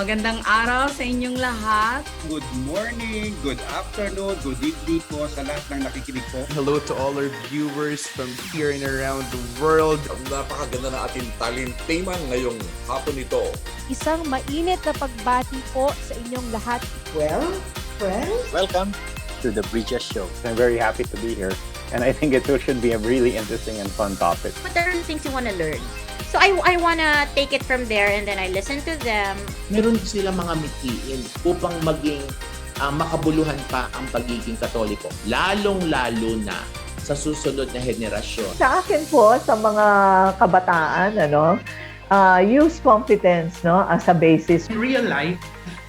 Magandang araw sa inyong lahat. Good morning, good afternoon, good evening po sa lahat ng nakikinig po. Hello to all our viewers from here and around the world. Napakaganda na ating talinteman ngayong hapon ito. Isang mainit na pagbati po sa inyong lahat. Well, friends, welcome to the Bridges Show. I'm very happy to be here, and I think it should be a really interesting and fun topic. But there are things you want to learn. So I wanna take it from there and then I listen to them. meron sila mga mithiin upang maging makabuluhan pa ang pagiging Katoliko. Lalong-lalo na sa susunod na henerasyon. Sa akin po, sa mga kabataan, use competence as a basis. In real life,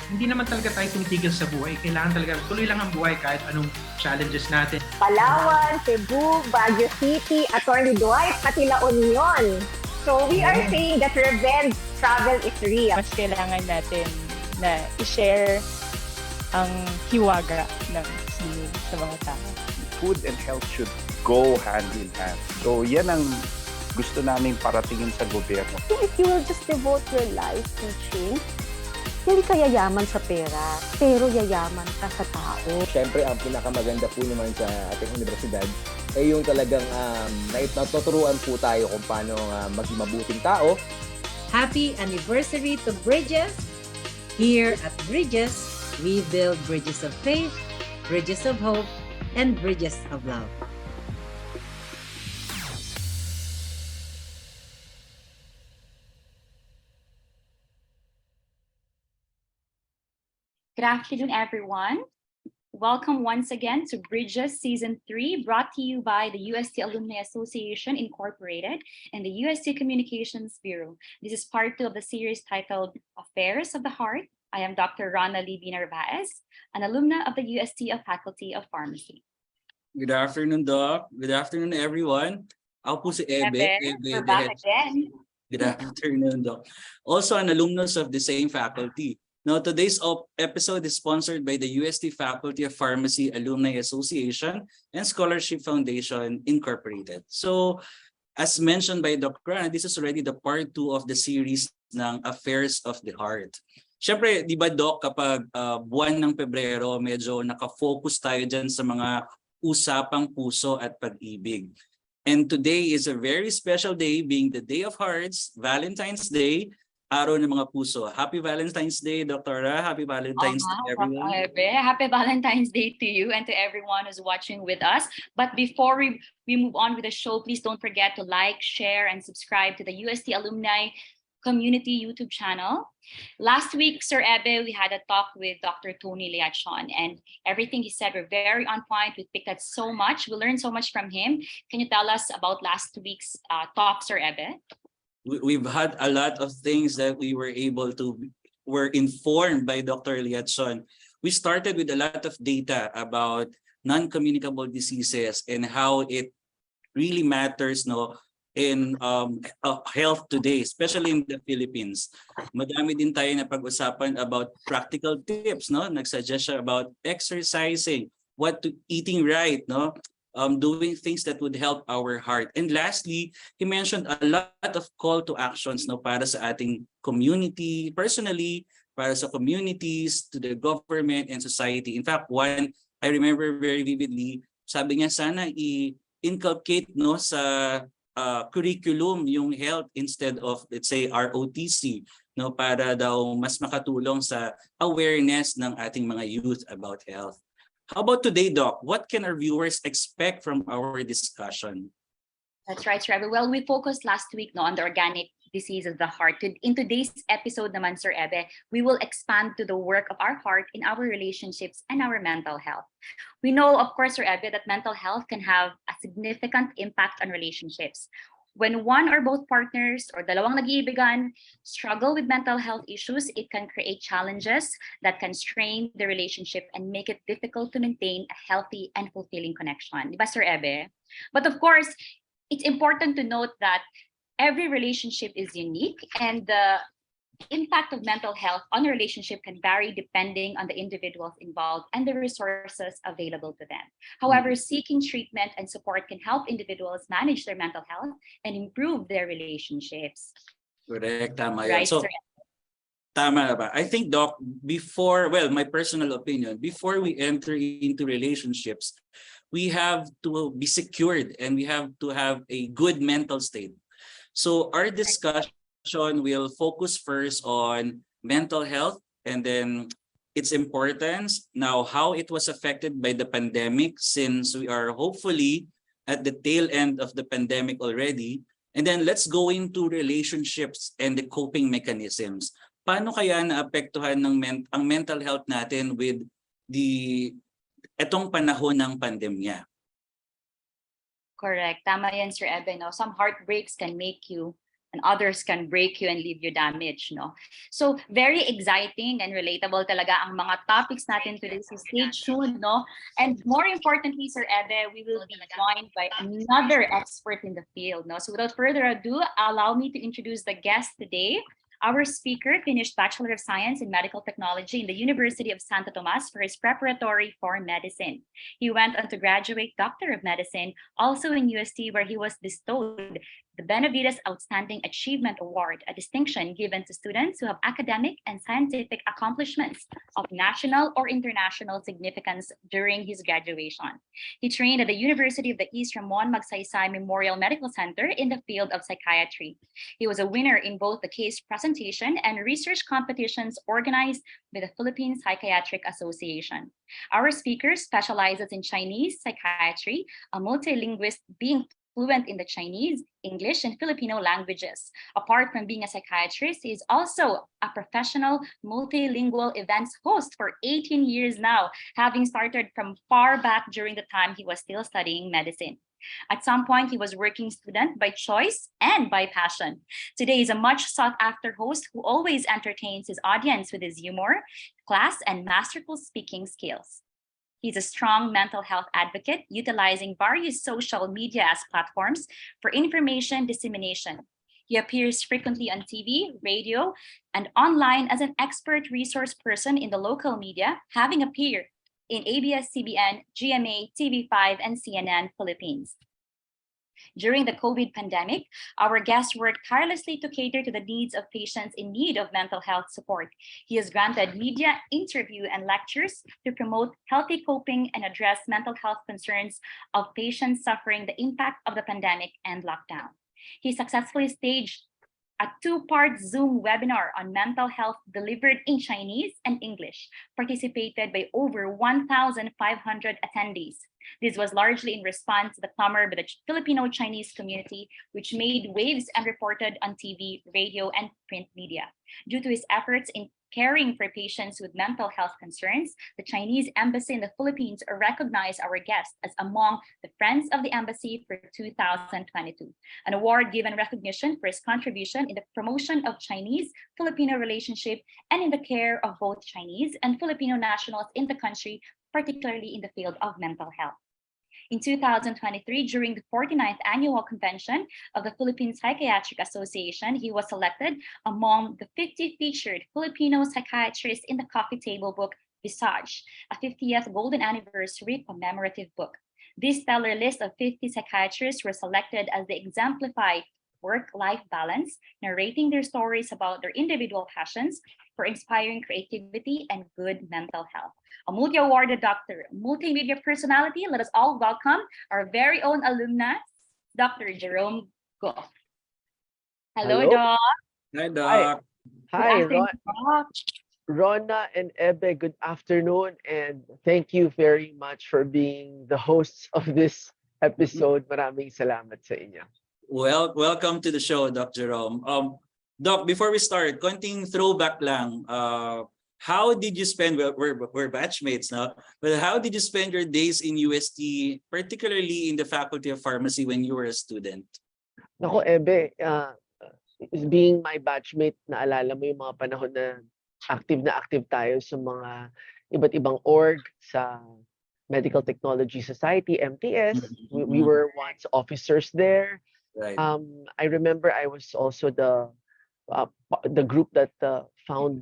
hindi naman talaga tayo tumitigil sa buhay. Kailangan talaga tuloy lang ang buhay kahit anong challenges natin. Palawan, Cebu, Baguio City, Atty. Dwight, pati La Union. So we are saying that revenge travel is real. Mas kailangan natin na i-share ang hiwaga ng sining sa mga tao. Food and health should go hand in hand. So yan ang gusto namin paratingin sa gobyerno. If you will just devote your life teaching, hindi ka yayaman sa pera, pero yayaman ka sa tao. Siyempre, ang pinakamaganda po naman sa ating universidad ay yung talagang natuturuan po tayo kung paano maging mabuting tao. Happy anniversary to Bridges. Here at Bridges, we build bridges of faith, bridges of hope, and bridges of love. Good afternoon, everyone. Welcome once again to Bridges Season 3, brought to you by the UST Alumni Association Incorporated and the UST Communications Bureau. This is part 2 of the series titled Affairs of the Heart. I am Dr. Rona Libby-Narvaez, an alumna of the UST Faculty of Pharmacy. Good afternoon, Doc. Good afternoon, everyone. Ako po si Elbert. We're back again. Good afternoon, Doc. Also an alumnus of the same faculty. Now, today's episode is sponsored by the UST Faculty of Pharmacy Alumni Association and Scholarship Foundation Incorporated. So, as mentioned by Dr. Rana, this is already the part 2 of the series ng Affairs of the Heart. Siyempre, di ba, Doc, kapag buwan ng Pebrero, medyo nakafocus tayo dyan sa mga usapang puso at pag-ibig. And today is a very special day, being the Day of Hearts, Valentine's Day, Araw ng mga puso. Happy Valentine's Day, Dr. Ra. Happy Valentine's Day, everyone. Happy Valentine's Day to you and to everyone who's watching with us. But before we move on with the show, please don't forget to like, share, and subscribe to the UST Alumni Community YouTube channel. Last week, Sir Ebe, we had a talk with Dr. Tony Liachon, and everything he said were very on point. We picked up so much. We learned so much from him. Can you tell us about last week's talk, Sir Ebe? We've had a lot of things that we were informed by Dr. Liachon. We started with a lot of data about non-communicable diseases and how it really matters in health today, especially in the Philippines. Madami din tayo na pag-usapan about practical tips, nagsuggest siya about exercising, eating right, doing things that would help our heart. And lastly, he mentioned a lot of call to actions para sa ating community, personally, para sa communities, to the government and society. In fact, one I remember very vividly, sabi niya sana i-inculcate sa curriculum yung health instead of, let's say, ROTC, para daw mas makatulong sa awareness ng ating mga youth about health. How about today, Doc? What can our viewers expect from our discussion? That's right, Sir Ebe. Well, we focused last week on the organic disease of the heart. In today's episode naman, Sir Ebe, we will expand to the work of our heart in our relationships and our mental health. We know, of course, Sir Ebe, that mental health can have a significant impact on relationships. When one or both partners or dalawang nag-iibigan struggle with mental health issues, it can create challenges that can strain the relationship and make it difficult to maintain a healthy and fulfilling connection. Di ba, Sir Ebe? But of course, it's important to note that every relationship is unique, and the impact of mental health on a relationship can vary depending on the individuals involved and the resources available to them. However, seeking treatment and support can help individuals manage their mental health and improve their relationships. Correct, tama Right, yan. So, sir. Tama ba? I think, Doc, my personal opinion, before we enter into relationships, we have to be secured and we have to have a good mental state. So our discussion will focus first on mental health and then its importance, now how it was affected by the pandemic, since we are hopefully at the tail end of the pandemic already. And then let's go into relationships and the coping mechanisms. Paano kaya naapektuhan ang mental health natin with etong panahon ng pandemya? Correct. Tama yan, Sir Eben. No? Some heartbreaks can make you and others can break you and leave you damaged. No? So very exciting and relatable talaga ang mga topics natin today. So stay tuned. No? And more importantly, Sir Ebe, we will be joined by another expert in the field. No? So without further ado, allow me to introduce the guest today. Our speaker finished Bachelor of Science in Medical Technology in the University of Santo Tomas for his preparatory for medicine. He went on to graduate Doctor of Medicine, also in UST, where he was bestowed the Benavides Outstanding Achievement Award, a distinction given to students who have academic and scientific accomplishments of national or international significance during his graduation. He trained at the University of the East Ramon Magsaysay Memorial Medical Center in the field of psychiatry. He was a winner in both the case presentation and research competitions organized by the Philippine Psychiatric Association. Our speaker specializes in Chinese psychiatry, a multilinguist, being fluent in the Chinese, English, and Filipino languages. Apart from being a psychiatrist, he is also a professional multilingual events host for 18 years now, having started from far back during the time he was still studying medicine. At some point, he was working student by choice and by passion. Today, he's a much sought-after host who always entertains his audience with his humor, class, and masterful speaking skills. He's a strong mental health advocate, utilizing various social media as platforms for information dissemination. He appears frequently on TV, radio, and online as an expert resource person in the local media, having appeared in ABS-CBN, GMA, TV5, and CNN Philippines. During the COVID pandemic, our guest worked tirelessly to cater to the needs of patients in need of mental health support. He has granted media interview and lectures to promote healthy coping and address mental health concerns of patients suffering the impact of the pandemic and lockdown. He successfully staged a two-part Zoom webinar on mental health delivered in Chinese and English, participated by over 1,500 attendees. This was largely in response to the clamor by the Filipino-Chinese community, which made waves and reported on TV, radio, and print media. Due to his efforts in caring for patients with mental health concerns, the Chinese Embassy in the Philippines recognized our guest as among the Friends of the Embassy for 2022, an award given recognition for his contribution in the promotion of Chinese-Filipino relationship and in the care of both Chinese and Filipino nationals in the country, particularly in the field of mental health. In 2023, during the 49th Annual Convention of the Philippine Psychiatric Association, he was selected among the 50 featured Filipino psychiatrists in the coffee table book, Visage, a 50th Golden Anniversary commemorative book. This stellar list of 50 psychiatrists were selected as they exemplify work-life balance, narrating their stories about their individual passions for inspiring creativity and good mental health. A multi-awarded doctor, multimedia personality, let us all welcome our very own alumni, Dr. Jerome L. Hello, Doc. Hi, Doc. Hi, Rona and Ebe, good afternoon, and thank you very much for being the hosts of this episode. Maraming salamat sa inyo. Well, welcome to the show, Dr. Jerome. Doc, before we start, konting throwback lang. How did you spend, we're batchmates now, but how did you spend your days in UST, particularly in the Faculty of Pharmacy when you were a student? Nako, Ebe, being my batchmate, naalala mo yung mga panahon na active tayo sa mga iba't ibang org sa Medical Technology Society, MTS. We were once officers there. Right. I remember I was also the group that formed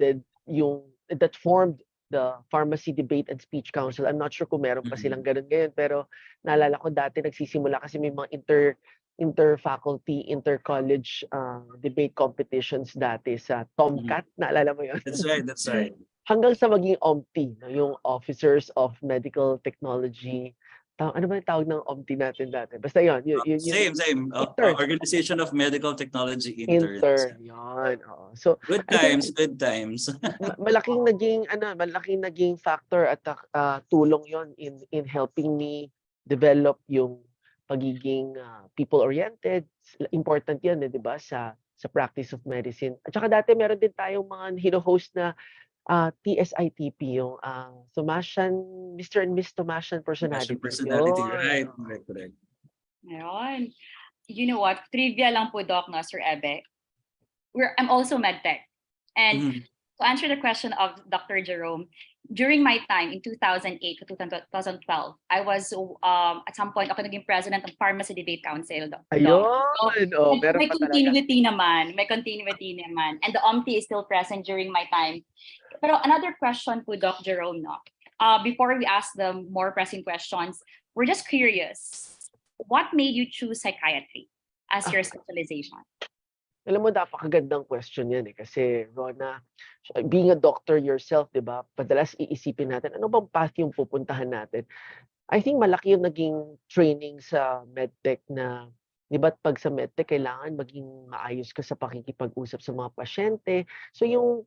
the Pharmacy Debate and Speech Council. I'm not sure kung meron pa silang ganun ngayon, pero naalala ko dati nagsisimula kasi may mga inter-faculty, inter-college debate competitions dati sa Tomcat. Naalala mo yun? That's right, that's right. Hanggang sa maging OMTI, no? Yung Officers of Medical Technology. Ano ba yung tawag ng OMTI natin dati? Basta yun. Same. Organization of Medical Technology Interns. Yun. Oo. So, Good I think times, good times. malaking naging factor at tulong yon in helping me develop yung pagiging people-oriented. Important yan, di ba, sa practice of medicine. At saka dati meron din tayong mga hino-host na TSITP, yung Thomasian, Mr. and Miss Thomasian personality. Personality, right. Ayun. You know what? Trivia lang po, Doc, no, Sir Ebe. I'm also medtech. And to answer the question of Dr. Jerome, during my time in 2008 to 2012, I was at some point ako naging president ng Pharmacy Debate Council. Ayun! May continuity naman. And the OMTI is still present during my time. Pero another question po, Doc Jerome, no? Before we ask the more pressing questions, we're just curious. What made you choose psychiatry as your specialization? Alam mo, napakagandang question yan kasi, Rona, being a doctor yourself, di ba, madalas iisipin natin, ano bang path yung pupuntahan natin? I think malaki yung naging training sa medtech na, di ba, pag sa medtech, kailangan maging maayos ka sa pakikipag-usap sa mga pasyente. So yung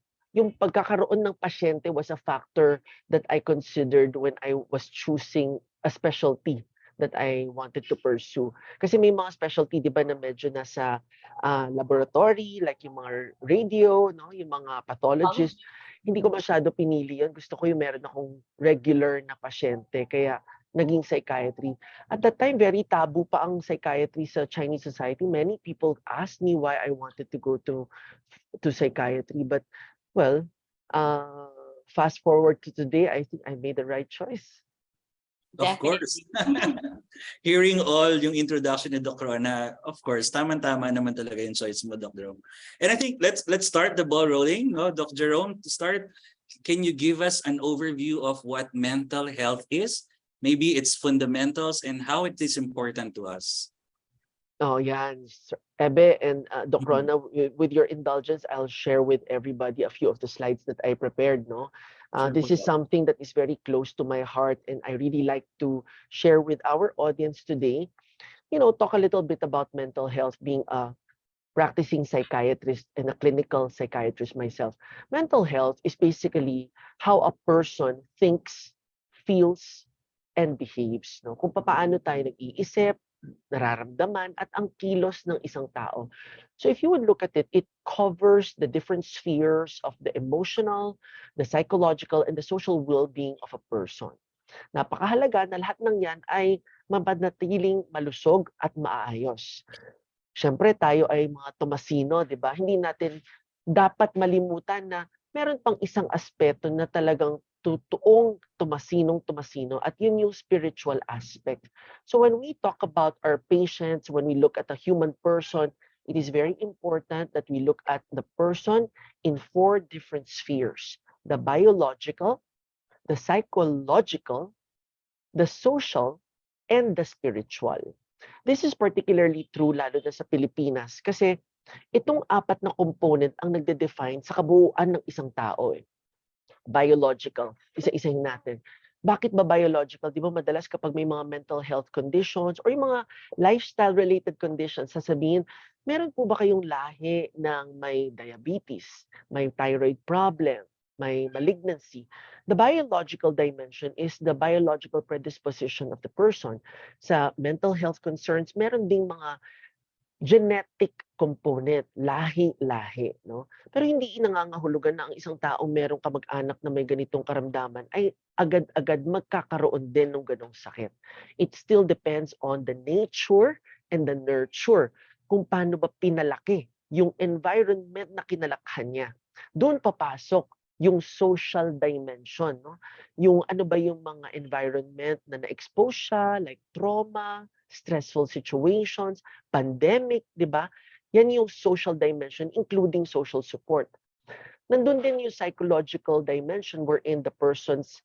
pagkakaroon ng pasyente was a factor that I considered when I was choosing a specialty that I wanted to pursue. Kasi may mga specialty, di ba, na medyo nasa laboratory, like yung mga radio, no, yung mga pathologist. Hindi ko masyado pinili yun. Gusto ko yung meron akong regular na pasyente. Kaya naging psychiatry. At that time, very taboo pa ang psychiatry sa Chinese society. Many people asked me why I wanted to go to psychiatry. But, well, fast forward to today, I think I made the right choice. Of course. Hearing all yung introduction ni Doc Rona, of course, tama-tama naman talaga yung choice mo, Doc Jerome. And I think let's start the ball rolling, no? Doc Jerome, to start, can you give us an overview of what mental health is? Maybe its fundamentals and how it is important to us. Oh, yan. Ebe and Doc Rona, with your indulgence, I'll share with everybody a few of the slides that I prepared, no? This is something that is very close to my heart, and I really like to share with our audience today. You know, talk a little bit about mental health, being a practicing psychiatrist and a clinical psychiatrist myself. Mental health is basically how a person thinks, feels, and behaves. No? Kung paano tayo nag-iisip, nararamdaman, at ang kilos ng isang tao. So if you would look at it, it covers the different spheres of the emotional, the psychological, and the social well-being of a person. Napakahalaga na lahat ng yan ay mapanatiling malusog at maayos. Siyempre, tayo ay mga Thomasino, di ba? Hindi natin dapat malimutan na meron pang isang aspeto na talagang totoong Thomasino at yun yung spiritual aspect. So when we talk about our patients, when we look at a human person, it is very important that we look at the person in 4 different spheres: the biological, the psychological, the social, and the spiritual. This is particularly true lalo na sa Pilipinas kasi itong 4 na component ang nagde-define sa kabuuan ng isang tao. Biological, isa-isahin natin. Bakit ba biological? Di ba madalas kapag may mga mental health conditions or yung mga lifestyle-related conditions, sasabihin, meron po ba kayong lahi ng may diabetes, may thyroid problem, may malignancy? The biological dimension is the biological predisposition of the person. Sa mental health concerns, meron ding mga genetic component, lahi-lahi, no? Pero hindi nangangahulugan na ang isang tao merong kamag-anak na may ganitong karamdaman ay agad-agad magkakaroon din ng ganong sakit. It still depends on the nature and the nurture, kung paano ba pinalaki yung environment na kinalakhan niya. Doon papasok yung social dimension, no? Yung ano ba yung mga environment na na-expose siya, like trauma, stressful situations, pandemic, di ba? Yan yung social dimension, including social support. nandun din yung psychological dimension wherein the person's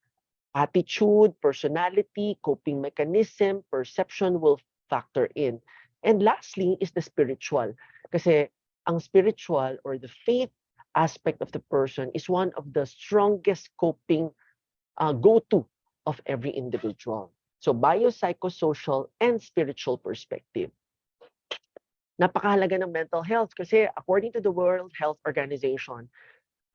attitude, personality, coping mechanism, perception will factor in. And lastly is the spiritual. Kasi ang spiritual or the faith aspect of the person is one of the strongest coping go-to of every individual. So biopsychosocial and spiritual perspective. Napakahalaga ng mental health kasi according to the World Health Organization,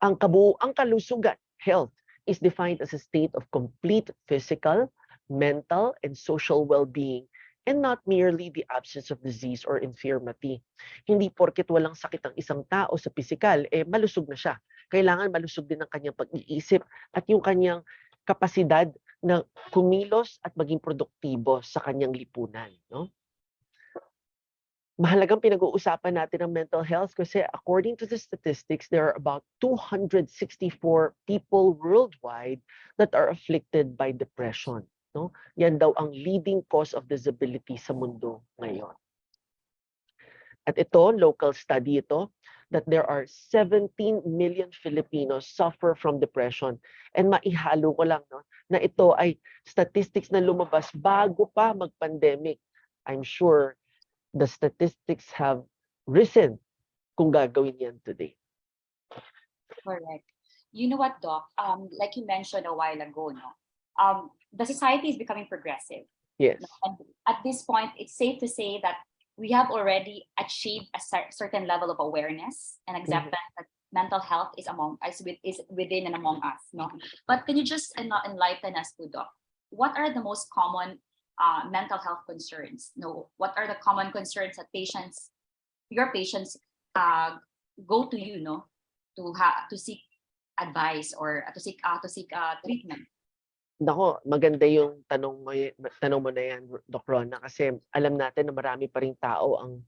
ang kalusugan, health, is defined as a state of complete physical, mental, and social well-being and not merely the absence of disease or infirmity. Hindi porket walang sakit ang isang tao sa physical, malusog na siya. Kailangan malusog din ang kanyang pag-iisip at yung kanyang kapasidad na kumilos at maging produktibo sa kanyang lipunan. No? Mahalagang pinag-uusapan natin ang mental health kasi according to the statistics, there are about 264 people worldwide that are afflicted by depression. No? Yan daw ang leading cause of disability sa mundo ngayon. At ito, local study ito, that there are 17 million Filipinos suffer from depression. And maihalo ko lang no, na ito ay statistics na lumabas bago pa mag-pandemic. I'm sure the statistics have risen kung gagawin yan today. Correct. You know what, Doc? Like you mentioned a while ago, no? The society is becoming progressive. Yes. And at this point, it's safe to say that we have already achieved a certain level of awareness and acceptance that mental health is within and among us, no? But can you just enlighten us to, Doc? What are the most common mental health concerns? No, what are the common concerns that your patients go to you, no, to seek advice or to seek treatment? Nako, maganda yung tanong mo na yan, Doc Rona, kasi alam natin na marami pa ring tao ang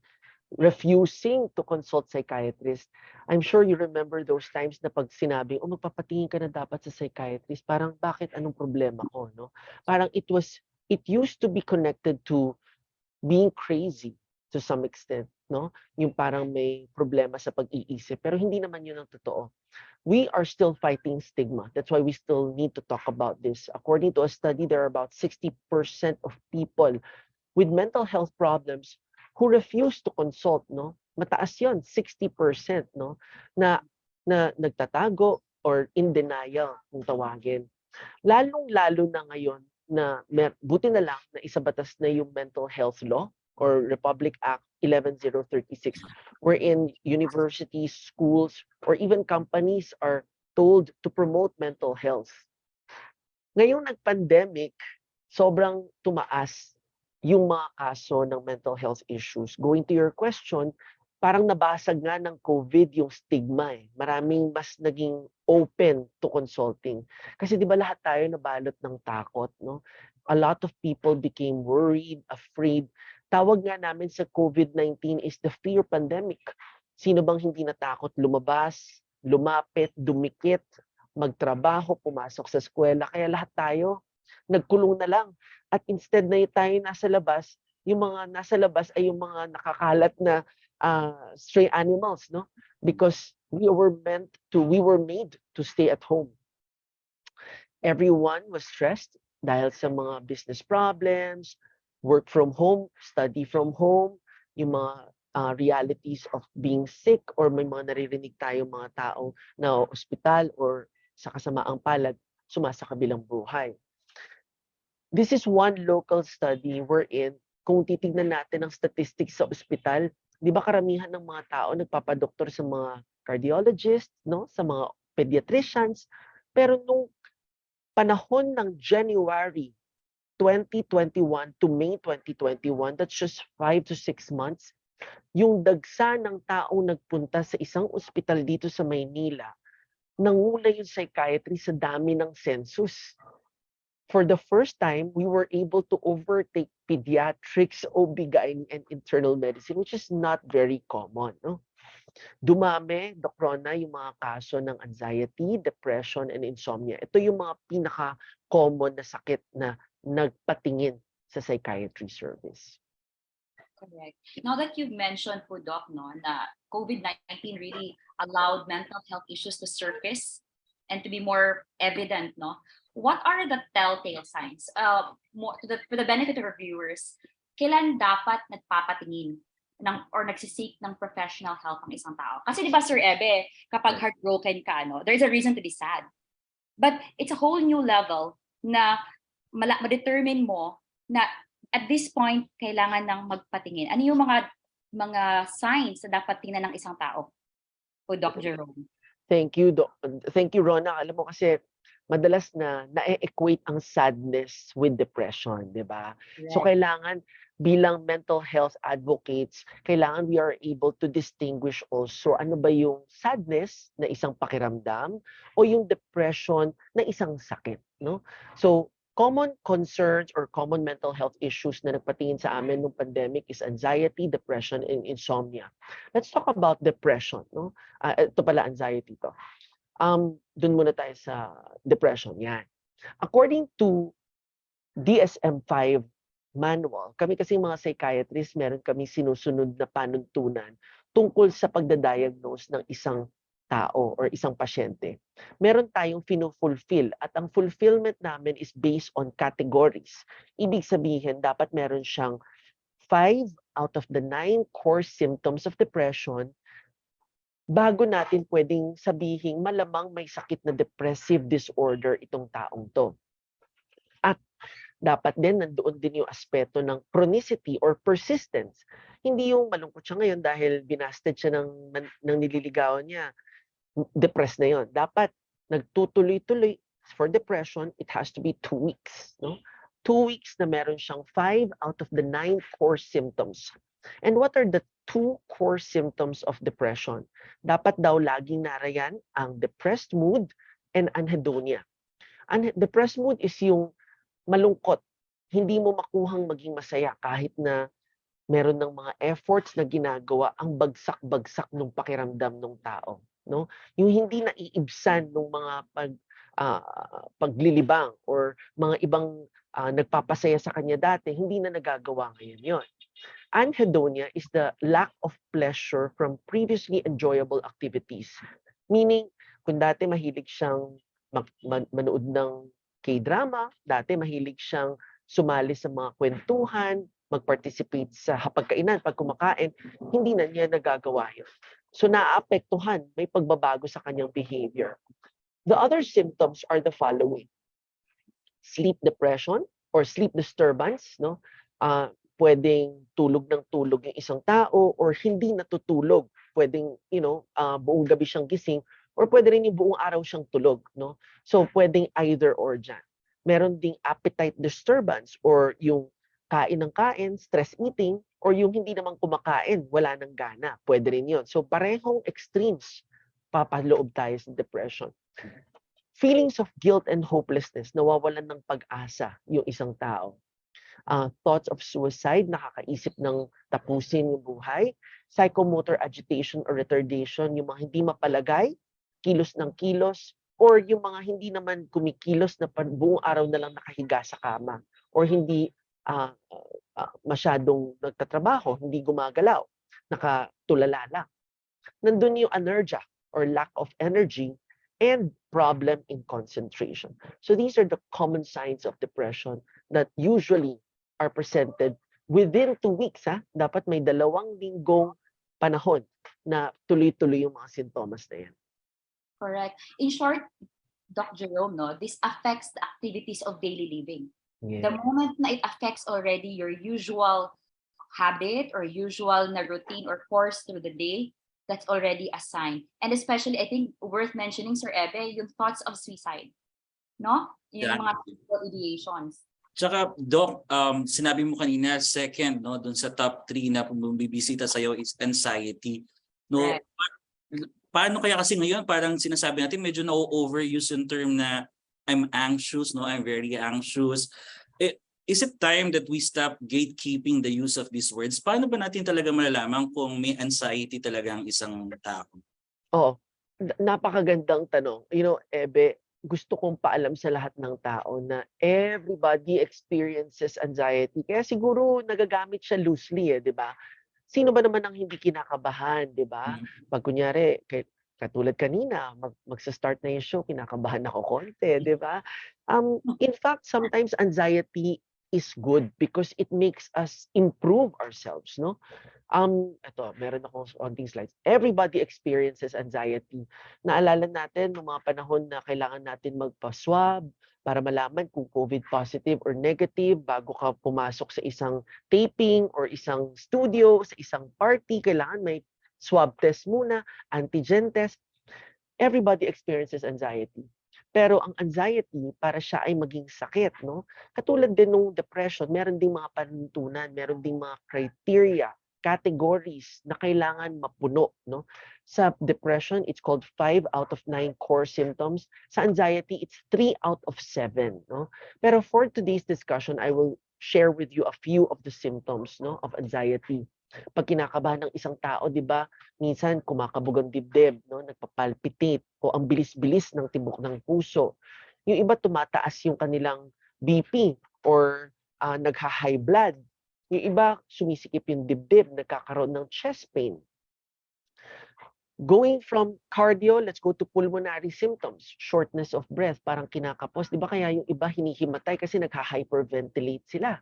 refusing to consult psychiatrist. I'm sure you remember those times na pag sinabing, magpapatingin ka na dapat sa psychiatrist, parang bakit, anong problema ko, no? Parang it used to be connected to being crazy to some extent, no? Yung parang may problema sa pag-iisip, pero hindi naman yun ang totoo. We are still fighting stigma. That's why we still need to talk about this. According to a study, there are about 60% of people with mental health problems who refuse to consult, no? Mataas yun, 60%, no? Na nagtatago or in denial kung tawagin. Lalong-lalo na ngayon na buti na lang na isabatas na yung mental health law or Republic Act 11036, wherein universities, schools, or even companies are told to promote mental health. Ngayong nag-pandemic, sobrang tumaas yung mga kaso ng mental health issues. Going to your question, parang nabasag nga ng COVID yung stigma eh. Maraming mas naging open to consulting. Kasi di ba lahat tayo nabalot ng takot, no? A lot of people became worried, afraid. Tawag nga namin sa COVID-19 is the fear pandemic. Sino bang hindi natakot lumabas, lumapit, dumikit, magtrabaho, pumasok sa eskwela? Kaya lahat tayo nagkulong na lang. At instead na tayo nasa labas, yung mga nasa labas ay yung mga nakakalat na stray animals, no? Because we were made to stay at home. Everyone was stressed dahil sa mga business problems, work from home, study from home, yung mga realities of being sick, or may mga naririnig tayong mga tao na ospital or sa kasamaang palad, sumasakabilang buhay. This is one local study wherein kung titignan natin ang statistics sa ospital, di ba karamihan ng mga tao nagpapadoktor sa mga cardiologists, no? Sa mga pediatricians, pero nung panahon ng January 2021 to May 2021, that's just 5 to 6 months, yung dagsa ng taong nagpunta sa isang ospital dito sa Maynila, nanguna yung psychiatry sa dami ng census. For the first time, we were able to overtake pediatrics, OB-GYN, and internal medicine, which is not very common. No? Dumami, Doc Rona, yung mga kaso ng anxiety, depression, and insomnia. Ito yung mga pinaka-common na sakit na nagpatingin sa psychiatry service. Correct. Now that you've mentioned po, Doc, no, na COVID-19 really allowed mental health issues to surface and to be more evident, no? What are the telltale signs? More, for the benefit of our viewers, kailan dapat nagpapatingin or nagsisik ng professional help ang isang tao? Kasi di ba, Sir Ebe, kapag heartbroken ka, no, there's a reason to be sad. But it's a whole new level na ma-determine mo na at this point, kailangan ng magpatingin. Ano yung mga signs na dapat tingnan ng isang tao? O Dr. Jerome. Thank you, Thank you, Rona. Alam mo kasi, madalas na-equate ang sadness with depression, di ba? Right. So kailangan bilang mental health advocates, kailangan we are able to distinguish also ano ba yung sadness na isang pakiramdam o yung depression na isang sakit, no? So common concerns or common mental health issues na nagpatingin sa amin nung pandemic is anxiety, depression, and insomnia. Let's talk about depression, no? Ito pala anxiety to. Dun muna tayo sa depression. Yan. According to DSM-5 manual, kami kasi mga psychiatrists, meron kami sinusunod na panuntunan tungkol sa pagdadiagnose ng isang tao or isang pasyente. Meron tayong fino-fulfill at ang fulfillment namin is based on categories. Ibig sabihin, dapat meron siyang 5 out of the 9 core symptoms of depression bago natin pwedeng sabihing malamang may sakit na depressive disorder itong taong to. At dapat din nandoon din yung aspeto ng chronicity or persistence. Hindi yung malungkot siya ngayon dahil binasted siya ng nililigawan niya. Depressed na yon. Dapat nagtutuloy-tuloy. For depression, it has to be 2 weeks. No? 2 weeks na meron siyang 5 out of the 9 core symptoms. And what are the 2 core symptoms of depression? Dapat daw laging narayan ang depressed mood and anhedonia. Depressed mood is yung malungkot. Hindi mo makuhang maging masaya kahit na meron ng mga efforts na ginagawa ang bagsak-bagsak ng pakiramdam ng tao. No? Yung hindi naiibsan ng mga paglilibang or mga ibang nagpapasaya sa kanya dati, hindi na nagagawa ngayon yon. Anhedonia is the lack of pleasure from previously enjoyable activities. Meaning, kung dati mahilig siyang manood ng K-drama, dati mahilig siyang sumali sa mga kwentuhan, mag-participate sa hapagkainan, pag kumakain, hindi na niya nagagawa yun. So naapektuhan, may pagbabago sa kanyang behavior. The other symptoms are the following. Sleep depression or sleep disturbance, no? Pwedeng tulog ng tulog yung isang tao or hindi natutulog. Pwedeng, buong gabi siyang gising or pwede rin yung buong araw siyang tulog, no? So pwedeng either or dyan. Meron ding appetite disturbance or yung kain ng kain, stress eating, or yung hindi naman kumakain, wala nang gana. Pwede rin yun. So parehong extremes, papaloob tayo sa depression. Feelings of guilt and hopelessness, nawawalan ng pag-asa yung isang tao. Thoughts of suicide, nakakaisip ng tapusin yung buhay. Psychomotor agitation or retardation, yung mga hindi mapalagay, kilos ng kilos, or yung mga hindi naman kumikilos na buong araw na lang nakahiga sa kama, or hindi masyadong nagtatrabaho, hindi gumagalaw, nakatulala lang. Nandun yung anergia or lack of energy and problem in concentration. So these are the common signs of depression that usually are presented within 2 weeks. Dapat may 2 linggong panahon na tuloy-tuloy yung mga sintomas na yan. Correct. In short, Dr. Jerome, no, this affects the activities of daily living. Yeah. The moment na it affects already your usual habit or usual na routine or course through the day, that's already a sign. And especially, I think, worth mentioning, Sir Ebe, yung thoughts of suicide. No? Yung mga ideations. Tsaka, Doc, sinabi mo kanina, second, no, dun sa top 3 na bumibisita sa'yo is anxiety. No? Right. Paano kaya kasi ngayon, parang sinasabi natin, medyo na-overuse yung term na I'm anxious, no? I'm very anxious. Is it time that we stop gatekeeping the use of these words? Paano ba natin talaga malalaman kung may anxiety talaga ang isang tao? Oo. Napakagandang tanong. Ebe, gusto kong paalam sa lahat ng tao na everybody experiences anxiety. Kaya siguro nagagamit siya loosely, di ba? Sino ba naman ang hindi kinakabahan, di ba? Pag kunyari, katulad kanina, magsa-start na yung show, kinakabahan ako konti, di ba? In fact, sometimes anxiety is good because it makes us improve ourselves, no? Ito, meron akong konting slides. Everybody experiences anxiety. Naalala natin noong mga panahon na kailangan natin magpa-swab para malaman kung COVID positive or negative bago ka pumasok sa isang taping or isang studio, sa isang party, kailangan may swab test muna, antigen test. Everybody experiences anxiety. Pero ang anxiety, para siya ay maging sakit, no? Katulad din ng depression, meron ding mga panuntunan, meron ding mga criteria, categories na kailangan mapuno, no? Sa depression, it's called 5 out of 9 core symptoms. Sa anxiety, it's 3 out of 7, no? Pero for today's discussion, I will share with you a few of the symptoms, no, of anxiety. Pag kinakabahan ng isang tao, 'di ba? Minsan kumakabog ang dibdib, no, nagpapalpitate o ang bilis-bilis ng tibok ng puso. Yung iba tumataas yung kanilang BP or nagha-high blood. Yung iba sumisikip yung dibdib, nagkakaroon ng chest pain. Going from cardio, let's go to pulmonary symptoms. Shortness of breath, parang kinakapos. Di ba kaya yung iba hinihimatay kasi nagha-hyperventilate sila.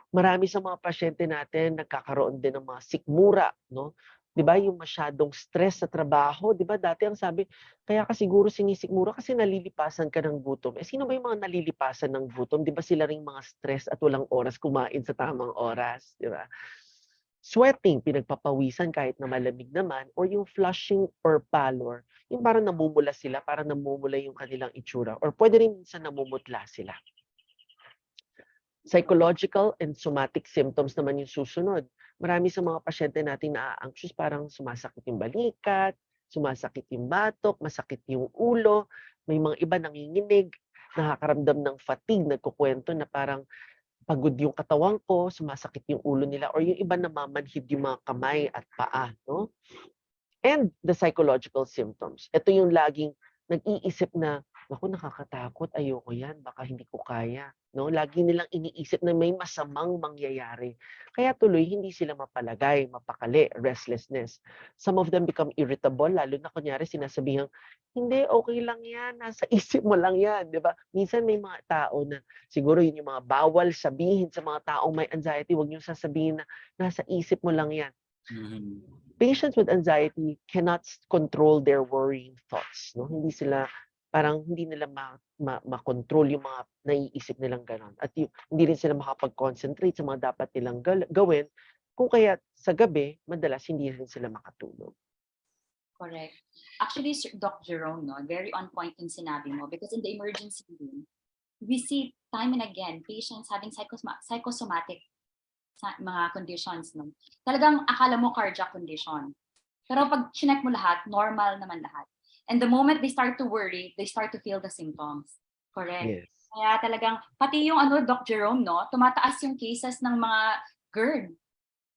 Marami sa mga pasyente natin nagkakaroon din ng mga sikmura, no? 'Di ba yung masyadong stress sa trabaho, 'di ba? Dati ang sabi, kaya ka siguro sinisikmura kasi nalilipasan ka ng gutom. Sino ba yung mga nalilipasan ng gutom? 'Di ba sila ring mga stress at walang oras kumain sa tamang oras, 'di ba? Sweating, pinagpapawisan kahit na malamig naman, or yung flushing or pallor, yung parang namumula sila, parang namumula yung kanilang itsura, or pwede rin minsan namumutla sila. Psychological and somatic symptoms naman yung susunod. Marami sa mga pasyente natin na anxious, parang sumasakit yung balikat, sumasakit yung batok, masakit yung ulo, may mga iba nanginginig, nakakaramdam ng fatigue, nagkukwento na parang pagod yung katawan ko, sumasakit yung ulo nila, or yung iba namamanhid yung mga kamay at paa, no? And the psychological symptoms. Ito yung laging nag-iisip na, naku, nakakatakot, ayoko yan, baka hindi ko kaya. No? Lagi nilang iniisip na may masamang mangyayari. Kaya tuloy, hindi sila mapalagay, mapakali, restlessness. Some of them become irritable, lalo na kunyari sinasabihan, hindi, okay lang yan, nasa isip mo lang yan, di ba? Minsan may mga tao na, siguro yun yung mga bawal sabihin sa mga taong may anxiety, huwag niyong sasabihin na nasa isip mo lang yan. Patients with anxiety cannot control their worrying thoughts. No? Hindi nila ma-control yung mga naiisip nilang gano'n. At hindi rin sila makapag-concentrate sa mga dapat nilang gawin. Kung kaya sa gabi, madalas hindi rin sila makatulog. Correct. Actually, Doc Jerome, no, very on point yung sinabi mo, because in the emergency room, we see time and again patients having psychosomatic mga conditions. No? Talagang akala mo cardiac condition. Pero pag chinek mo lahat, normal naman lahat. And the moment they start to worry, they start to feel the symptoms. Correct. Yes. Kaya talagang, pati yung Doc Jerome, no, tumataas yung cases ng mga GERD,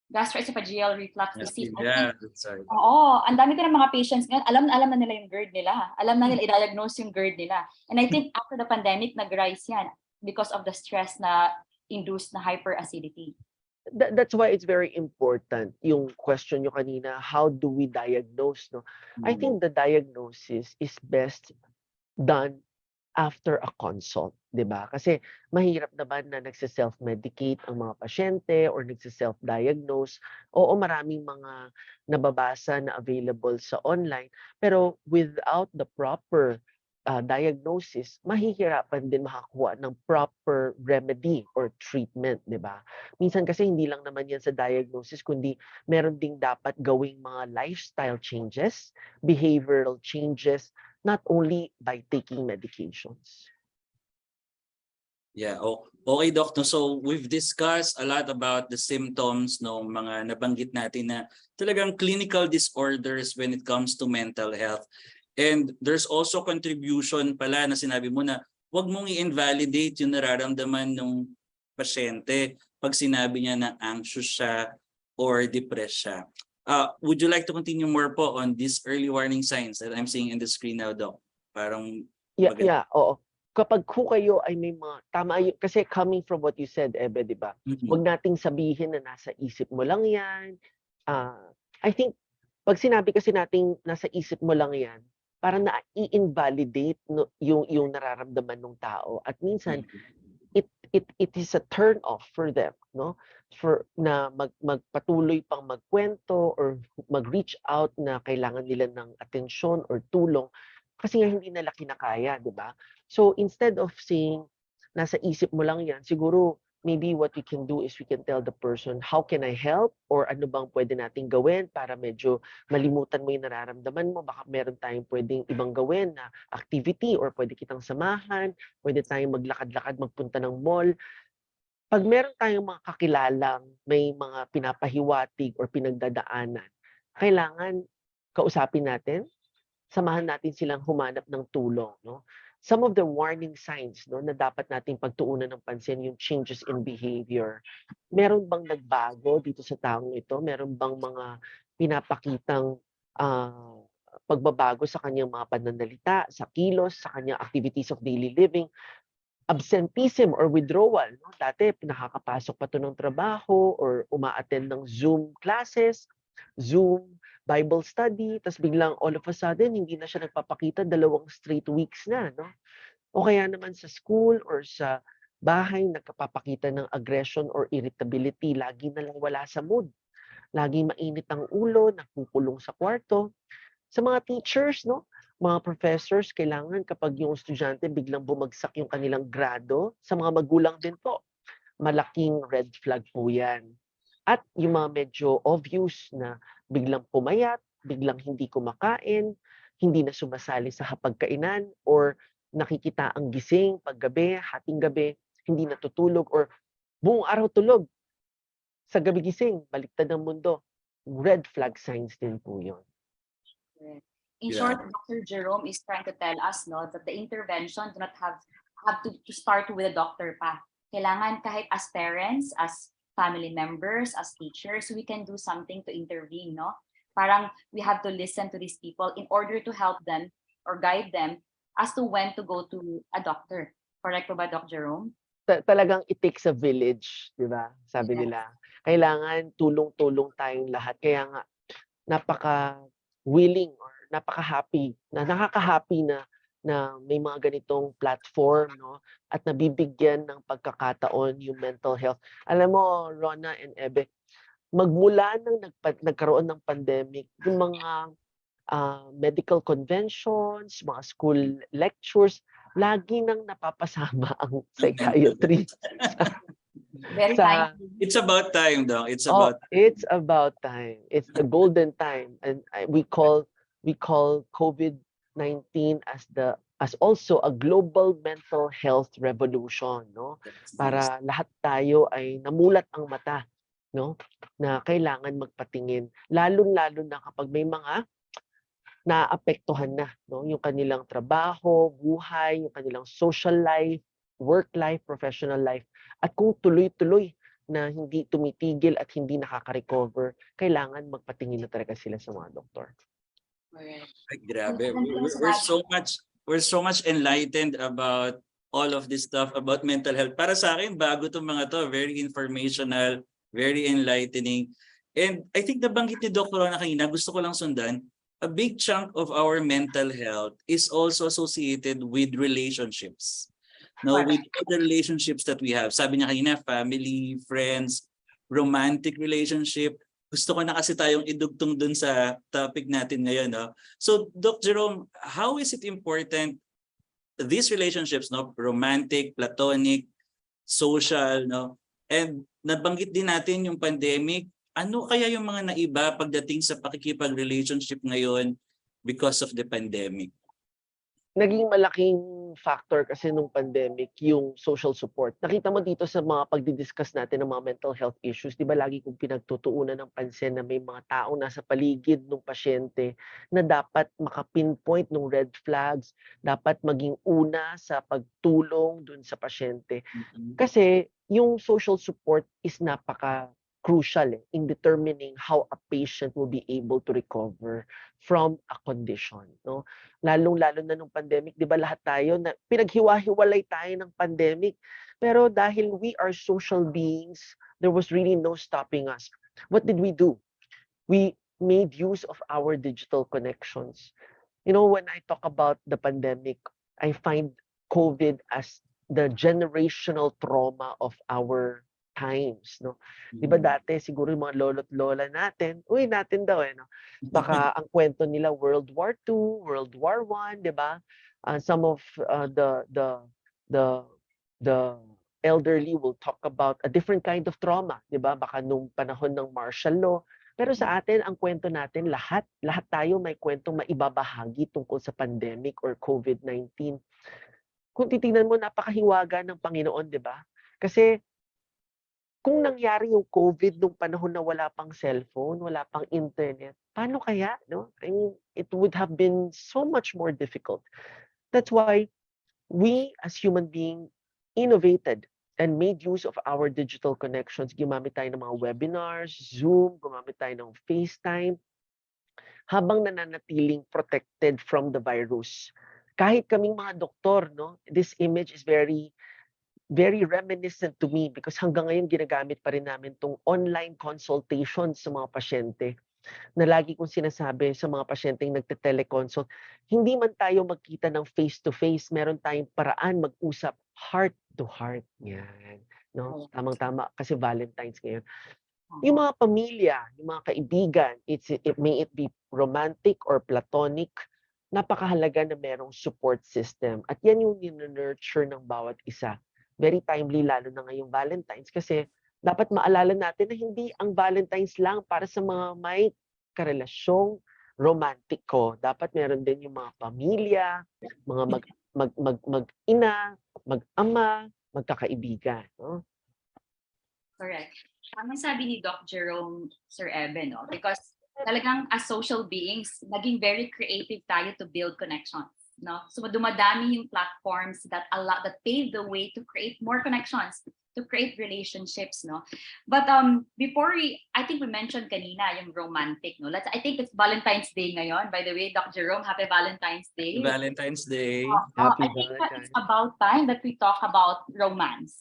gastroesophageal reflux disease. Yeah, sorry. Oo, ang dami ko ng mga patients ngayon, alam na nila yung GERD nila. Alam na nila i-diagnose yung GERD nila. And I think after the pandemic, nag-rise yan because of the stress na induced na hyperacidity. That's why it's very important yung question nyo kanina, how do we diagnose? No? I think the diagnosis is best done after a consult, di ba? Kasi mahirap naman na nagse-self-medicate ang mga pasyente or nagse-self-diagnose. Oo, maraming mga nababasa na available sa online, pero without the proper diagnosis, mahihirapan din makakuha ng proper remedy or treatment, di ba? Minsan kasi hindi lang naman yan sa diagnosis, kundi meron ding dapat gawing mga lifestyle changes, behavioral changes, not only by taking medications. Yeah, okay, Doc. No, so we've discussed a lot about the symptoms, no, mga nabanggit natin na talagang clinical disorders when it comes to mental health. And there's also contribution pala na sinabi mo na huwag mong i-invalidate yung nararamdaman ng pasyente pag sinabi niya na anxious siya or depressed siya. Would you like to continue more po on these early warning signs that I'm seeing in the screen now, Doc? Parang Oo. Kapag kayo ay may mga, tama yun, kasi coming from what you said, Ebe, di ba? Huwag nating sabihin na nasa isip mo lang yan. I think, pag sinabi kasi nating nasa isip mo lang yan, parang na-i-invalidate yung nararamdaman ng tao. At minsan, it is a turn off for them, no? For na magpatuloy pang magkwento or mag-reach out na kailangan nila ng atensyon or tulong kasi nga hindi nila kinakaya, di ba? So instead of saying nasa isip mo lang yan, siguro maybe what we can do is we can tell the person, how can I help? Or ano bang pwede nating gawin para medyo malimutan mo yung nararamdaman mo? Baka meron tayong pwedeng ibang gawin na activity or pwede kitang samahan, pwede tayong maglakad-lakad, magpunta ng mall. Pag meron tayong mga kakilalang may mga pinapahiwatig or pinagdadaanan, kailangan kausapin natin, samahan natin silang humanap ng tulong, no? Some of the warning signs, no, na dapat nating pagtuunan ng pansin yung changes in behavior. Meron bang nagbago dito sa taong ito? Meron bang mga pinapakitang pagbabago sa kanyang mga pananalita, sa kilos, sa kanyang activities of daily living? Absenteeism or withdrawal, no? Dati nakakapasok pa to ng trabaho or uma-attend ng Zoom classes, Zoom Bible study, tas biglang all of a sudden hindi na siya nagpapakita 2 straight weeks na, no? O kaya naman sa school or sa bahay nagpapakita ng aggression or irritability, lagi na lang wala sa mood. Lagi mainit ang ulo, nagkukulong sa kwarto. Sa mga teachers, no? Mga professors, kailangan kapag yung estudyante biglang bumagsak yung kanilang grado, sa mga magulang din po, malaking red flag po yan. At yung mga medyo obvious na biglang pumayat, biglang hindi kumakain, hindi na sumasali sa hapagkainan, or nakikita ang gising paggabi, hating gabi, hindi natutulog, or buong araw tulog. Sa gabi gising, baliktad ang mundo. Red flag signs din po yun. In short, Dr. Jerome is trying to tell us, no, that the intervention do not have to start with a doctor pa. Kailangan kahit as parents, as family members, as teachers, we can do something to intervene, no? Parang we have to listen to these people in order to help them or guide them as to when to go to a doctor. Correct po ba, Doc Jerome? Talagang it takes a village, di ba? Sabi nila. Kailangan tulong-tulong tayong lahat. Kaya nga, napaka-willing or napaka-happy, na nakaka-happy na may mga ganitong platform, no? At nabibigyan ng pagkakataon yung mental health. Alam mo, Rona and Ebe, magmula nang nagkaroon ng pandemic, yung mga medical conventions, mga school lectures, lagi nang napapasama ang psychiatry. It's about time, Doc. It's about time. It's the golden time, and we call COVID-19 as also a global mental health revolution, no? Para lahat tayo ay namulat ang mata, no? Na kailangan magpatingin, lalo-lalo na kapag may mga naapektuhan na, no? Yung kanilang trabaho, buhay, yung kanilang social life, work life, professional life, at kung tuloy-tuloy na hindi tumitigil at hindi nakaka-recover, kailangan magpatingin na talaga sila sa mga doktor. Ay, grabe. We're so much enlightened about all of this stuff about mental health. Para sa akin, bago itong mga to, very informational, very enlightening. And I think nabanggit ni Dr. Rona kanina, gusto ko lang sundan, a big chunk of our mental health is also associated with relationships. No, with the relationships that we have. Sabi niya kanina, family, friends, romantic relationship. Gusto ko na kasi tayong idugtong dun sa topic natin ngayon. No? So, Doc Jerome, how is it important these relationships, no, romantic, platonic, social, no, and nabanggit din natin yung pandemic. Ano kaya yung mga naiba pagdating sa pakikipag-relationship ngayon because of the pandemic? Naging malaking factor kasi nung pandemic yung social support. Nakita mo dito sa mga pagdidiscuss natin ng mga mental health issues, di ba lagi kong pinagtutuunan ng pansin na may mga taong nasa paligid ng pasyente na dapat makapinpoint ng red flags, dapat maging una sa pagtulong dun sa pasyente. Kasi yung social support is crucial in determining how a patient will be able to recover from a condition, no? Lalong-lalo na nung pandemic, 'di ba lahat tayo na pinaghiwa-hiwalay tayo ng pandemic. Pero dahil we are social beings, there was really no stopping us. What did we do? We made use of our digital connections. You know, when I talk about the pandemic, I find COVID as the generational trauma of our times, no? 'Di ba dati siguro yung mga lolo't lola natin, natin daw no? Baka ang kwento nila World War II, World War I, 'di ba? Some of the elderly will talk about a different kind of trauma, 'di ba? Baka nung panahon ng martial law. Pero sa atin, ang kwento natin, lahat tayo may kwentong maibabahagi tungkol sa pandemic or COVID-19. Kung titingnan mo, napakahiwaga ng Panginoon, 'di ba? Kasi kung nangyari yung COVID nung panahon na wala pang cellphone, wala pang internet, paano kaya, no? I mean, it would have been so much more difficult. That's why we as human beings innovated and made use of our digital connections. Gumamit tayo ng mga webinars, Zoom, gumamit tayo ng FaceTime, habang nananatiling protected from the virus. Kahit kaming mga doktor, no? This image is very reminiscent to me because hanggang ngayon ginagamit pa rin namin tong online consultation sa mga pasyente na lagi kong sinasabi sa mga pasyenteng nagte-teleconsult, hindi man tayo magkita ng face-to-face, meron tayong paraan mag-usap heart to heart. Yan. No? Tamang-tama kasi Valentine's ngayon. Yung mga pamilya, yung mga kaibigan, may it be romantic or platonic, napakahalaga na merong support system. At yan yung nurture ng bawat isa. Very timely lalo na ngayong Valentine's kasi dapat maalala natin na hindi ang Valentine's lang para sa mga may karelasyong romantiko. Dapat meron din yung mga pamilya, mga mag-ina, mag-ama, magkakaibigan. No? Correct. Ang sabi ni Doc Jerome, Sir Eben, no? Because talagang as social beings, naging very creative tayo to build connections. No? So dumadami yung platforms that pave the way to create more connections, to create relationships, no? But before I think we mentioned kanina yung romantic, no? I think it's Valentine's Day ngayon. By the way, Dr. Jerome, happy Valentine's Day. Valentine's Day. Happy I think Valentine's. it's about time that we talk about romance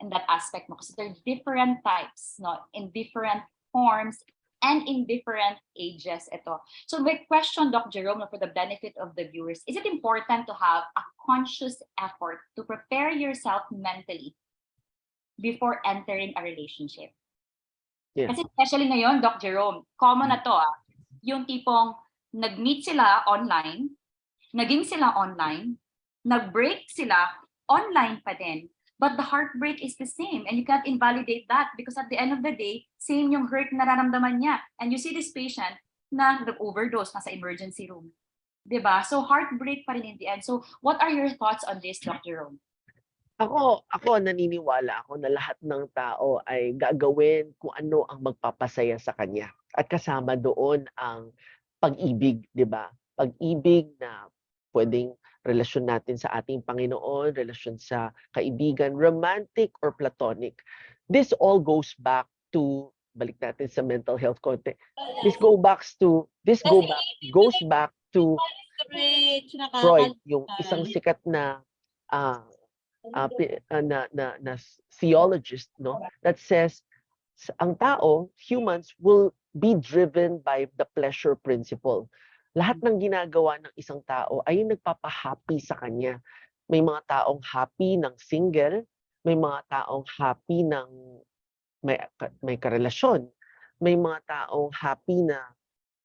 in that aspect, no? Kasi there are different types, no? In different forms and in different ages ito. So my question, Dr. Jerome, for the benefit of the viewers, is it important to have a conscious effort to prepare yourself mentally before entering a relationship? Yeah. Kasi especially ngayon, Dr. Jerome, common na to yung tipong nag-meet sila online, naging sila online, nag-break sila, online pa din. But the heartbreak is the same and you can't invalidate that because at the end of the day, same yung hurt na nararamdaman niya. And you see this patient na nag-overdose, nasa emergency room. Diba? So heartbreak pa rin in the end. So what are your thoughts on this, Dr. Rome? Ako naniniwala ako na lahat ng tao ay gagawin kung ano ang magpapasaya sa kanya. At kasama doon ang pag-ibig, di ba? Pag-ibig na pwedeng relasyon natin sa ating Panginoon, relasyon sa kaibigan, romantic or platonic. This all goes back to, balik natin sa mental health konti. This goes back to Freud, yung isang sikat na theologist, no, that says ang tao, humans, will be driven by the pleasure principle. Lahat ng ginagawa ng isang tao ay nagpapahappy sa kanya. May mga taong happy ng single, may mga taong happy ng may karelasyon, may mga taong happy na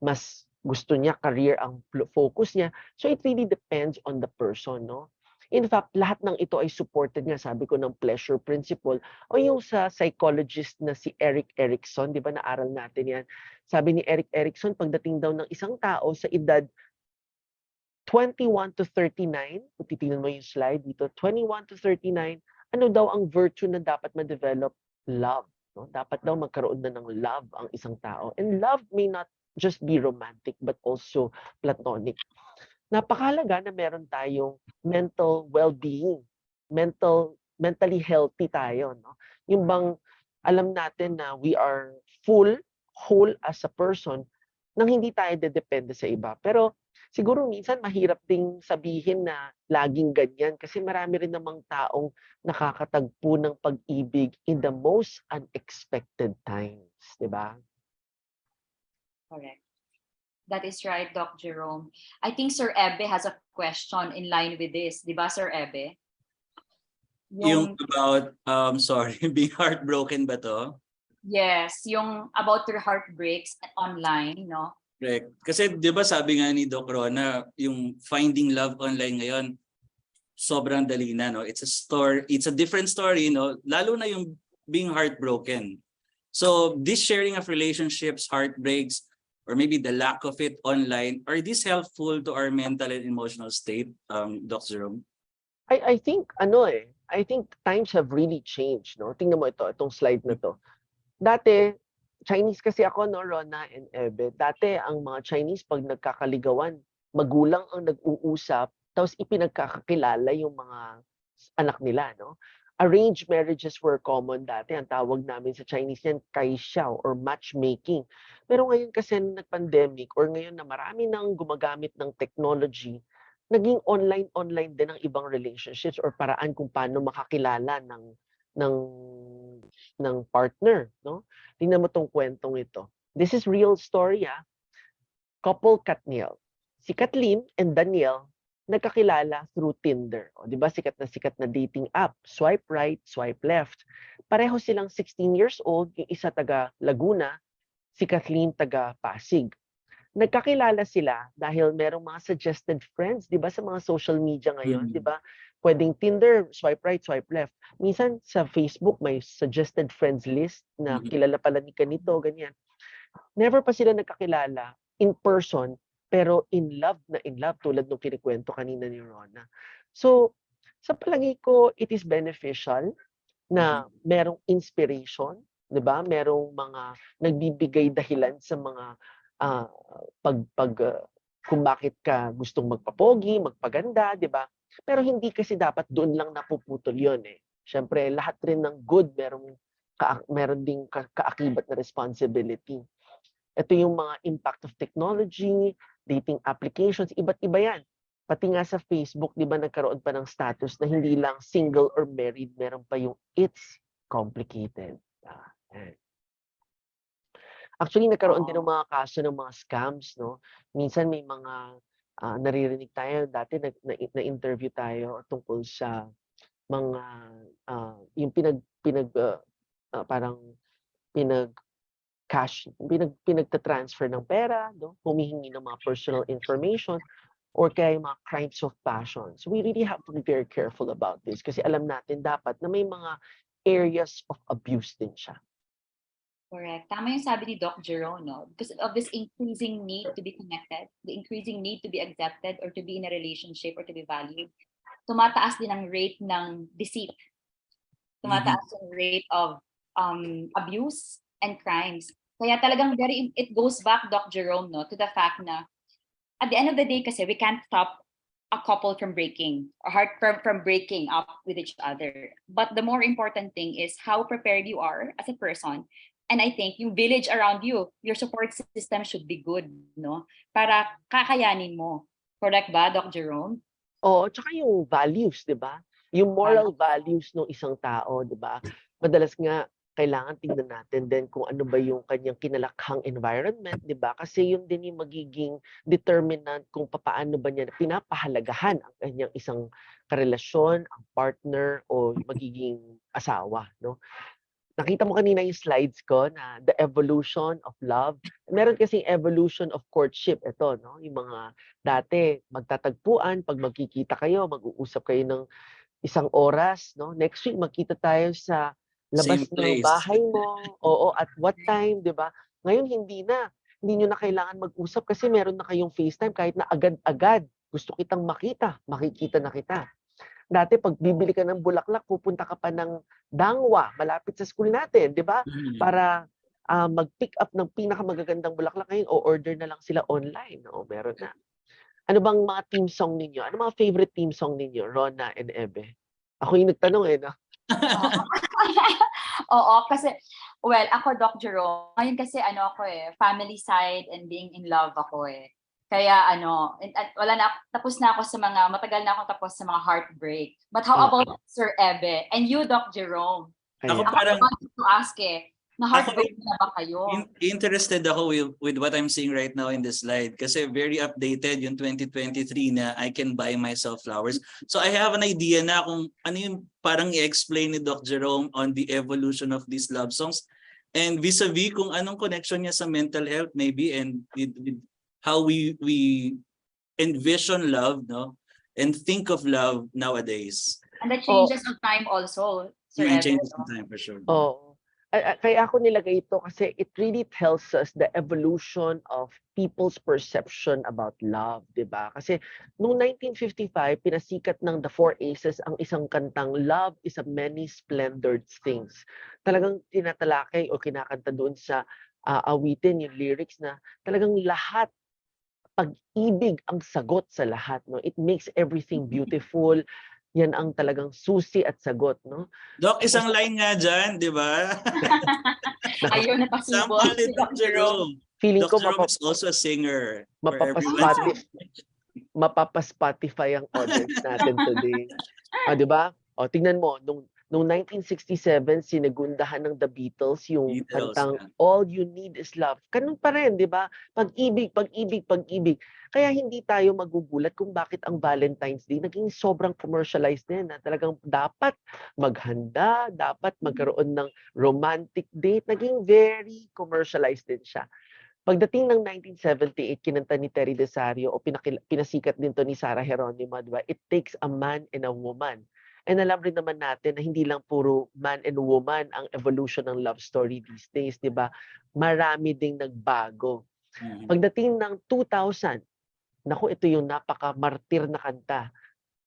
mas gusto niya career ang focus niya. So it really depends on the person, no? In fact, lahat ng ito ay supported nga, sabi ko, ng pleasure principle o yung sa psychologist na si Erik Erikson, di ba naaral natin yan? Sabi ni Erik Erikson, pagdating daw ng isang tao sa edad 21 to 39, kung titingnan mo yung slide dito, 21 to 39, ano daw ang virtue na dapat ma-develop? Love. No? Dapat daw magkaroon na ng love ang isang tao. And love may not just be romantic but also platonic. Napakahalaga na meron tayong mental well-being, mentally healthy tayo, no? Yung bang alam natin na we are whole as a person nang hindi tayo dedepende sa iba. Pero siguro minsan mahirap ding sabihin na laging ganyan kasi marami rin namang taong nakakatagpo ng pag-ibig in the most unexpected times, di ba? Correct. That is right, Doc Jerome. I think Sir Ebe has a question in line with this. Di ba, Sir Ebe? Yung about, sorry, being heartbroken ba to? Yes, yung about your heartbreaks online, no? Correct. Kasi di ba sabi nga ni Doc Rona, yung finding love online ngayon, sobrang dali na, no? It's a different story, no? Lalo na yung being heartbroken. So this sharing of relationships, heartbreaks, or maybe the lack of it online, are these helpful to our mental and emotional state, Doc Jerome? I think I think times have really changed, no? Tingnan mo itong slide na to. Dati Chinese kasi ako, no, Rona and Ebe. Dati ang mga Chinese pag nagkakaligawan, magulang ang nag-uusap, tapos ipinagkakakilala yung mga anak nila, no? Arranged marriages were common dati. Ang tawag namin sa Chinese yan, kaisyaw or matchmaking. Pero ngayon kasi nag-pandemic or ngayon na marami nang gumagamit ng technology, naging online din ang ibang relationships or paraan kung paano makakilala ng partner, no? Tingnan mo tong kwentong ito. This is real story, ah. Couple Katniel. Si Kathleen and Daniel nagkakilala through Tinder. O, di ba sikat na dating app. Swipe right, swipe left. Pareho silang 16 years old, yung isa taga Laguna, si Kathleen taga Pasig. Nagkakilala sila dahil merong mga suggested friends, di ba, sa mga social media ngayon, di ba? Pwedeng Tinder, swipe right, swipe left. Minsan sa Facebook may suggested friends list na kilala pala ni ganito, ganyan. Never pa sila nagkakilala in person, pero in love tulad ng kinikwento kanina ni Rona. So, sa palagay ko, it is beneficial na merong inspiration, di ba? Merong mga nagbibigay dahilan sa mga kung bakit ka gustong magpapogi, magpaganda, di ba? Pero hindi kasi dapat doon lang napuputol yun eh. Siyempre, lahat rin ng good, meron ding kaakibat na responsibility. Ito yung mga impact of technology, dating applications, iba't iba yan. Pati nga sa Facebook, di ba nagkaroon pa ng status na hindi lang single or married, meron pa yung it's complicated. Actually, nagkaroon din ng mga kaso ng mga scams, no? Minsan may mga naririnig tayo, dati na-interview tayo tungkol sa mga yung pinagta-transfer ng pera, no? Humihingi ng mga personal information or kaya yung mga crimes of passion. So we really have to be very careful about this kasi alam natin dapat na may mga areas of abuse din siya. Correct. Tama yung sabi ni Doc Jerome, no? Because of this increasing need to be connected, the increasing need to be accepted or to be in a relationship or to be valued, tumataas din ang rate ng deceit. Tumataas yung rate of abuse and crimes. Kaya talagang it goes back, Doc Jerome, no, to the fact na at the end of the day kasi we can't stop a couple from breaking or from breaking up with each other. But the more important thing is how prepared you are as a person. And I think yung village around you, your support system should be good, no? Para kakayanin mo. Correct ba, Doc Jerome? Oo, tsaka yung values, di ba? Yung moral values ng isang tao, di ba? Madalas nga, kailangan tingnan natin din kung ano ba yung kanyang kinalakhang environment, di ba? Kasi yun din yung magiging determinant kung paano ba niya pinapahalagahan ang kanyang isang karelasyon, ang partner, o magiging asawa, no? Nakita mo kanina yung slides ko na the evolution of love. Meron kasing evolution of courtship. Ito, no? Yung mga dati magtatagpuan, pag magkikita kayo, mag-uusap kayo ng isang oras, no? Next week magkita tayo sa labas ng bahay mo. Oo, at what time, 'di ba? Ngayon hindi na. Hindi niyo na kailangan mag-usap kasi meron na kayong FaceTime kahit na agad-agad. Gusto kitang makita, makikita na kita. Dati pag bibili ka ng bulaklak, pupunta ka pa ng Dangwa, malapit sa school natin, 'di ba? Para mag-pick up ng pinakamagagandang bulaklak. Ngayon o order na lang sila online. Oo, meron na. Ano bang mga team song ninyo? Ano mga favorite team song ninyo, Rona and Ebe? Ako yung nagtanong eh, no? Oo, kasi, well, ako, Doc Jerome, ngayon kasi family side and being in love ako eh. Kaya wala na, tapos na ako sa matagal na akong tapos sa mga heartbreak. But how about Sir Ebe? And you, Doc Jerome? Ako Ako parang, wanted to ask na-heartbreak na ba kayo? interested ako with what I'm seeing right now in this slide kasi very updated yung 2023 na I can buy myself flowers. So I have an idea na kung ano yung parang i-explain ni Doc Jerome on the evolution of these love songs and vis-a-vis kung anong connection niya sa mental health maybe and with how we envision love, no? And think of love nowadays. And the changes of time also, Sir Ebe. Changes of time for sure. Kaya ako nilagay ito kasi it really tells us the evolution of people's perception about love, di ba? Kasi noong 1955, pinasikat ng The Four Aces ang isang kantang Love is a Many Splendored Things. Talagang tinatalakay o kinakanta doon sa awitin, yung lyrics na talagang lahat, pag-ibig ang sagot sa lahat. No? It makes everything beautiful. Yan ang talagang susi at sagot, no? Doc, isang line nga dyan, di ba? Ayun, napasibol si Doc Jerome. Feeling Doc ko Jerome is also a singer. Mapapa-Spotify ang audience natin today. Di ba? Tingnan mo, nung 1967, sinagundahan ng The Beatles yung kantang All You Need Is Love. Ganun pa rin, di ba? Pag-ibig, pag-ibig, pag-ibig. Kaya hindi tayo magugulat kung bakit ang Valentine's Day naging sobrang commercialized din. Na talagang dapat maghanda, dapat magkaroon ng romantic date. Naging very commercialized din siya. Pagdating ng 1978, kinanta ni Terry Desario o pinasikat din to ni Sarah Geronimo, di ba? It takes a man and a woman. And alam rin naman natin na hindi lang puro man and woman ang evolution ng love story these days, di ba? Marami ding nagbago. Pagdating ng 2000, naku, ito yung napaka-martir na kanta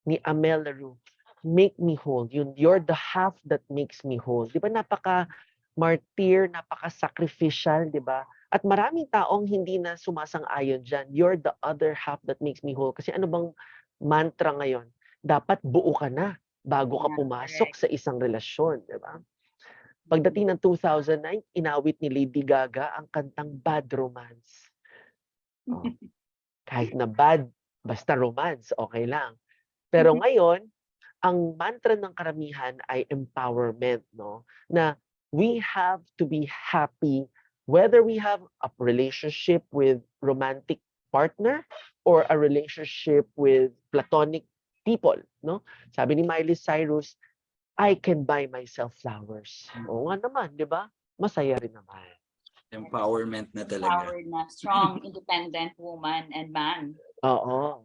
ni Amel Larue, Make Me Whole. You're the half that makes me whole. Di ba napaka-martir, napaka-sacrificial, di ba? At maraming taong hindi na sumasang-ayon dyan. You're the other half that makes me whole. Kasi ano bang mantra ngayon? Dapat buo ka na bago ka pumasok sa isang relasyon, di ba? Pagdating ng 2009, inawit ni Lady Gaga ang kantang Bad Romance. Kahit na bad, basta romance, okay lang. Pero ngayon, ang mantra ng karamihan ay empowerment, no? Na we have to be happy whether we have a relationship with romantic partner or a relationship with platonic people, no? Sabi ni Miley Cyrus, I can buy myself flowers. Oo nga naman, di ba? Masaya rin naman. Empowerment na talaga. Empowered na, strong, independent woman and man. Oo.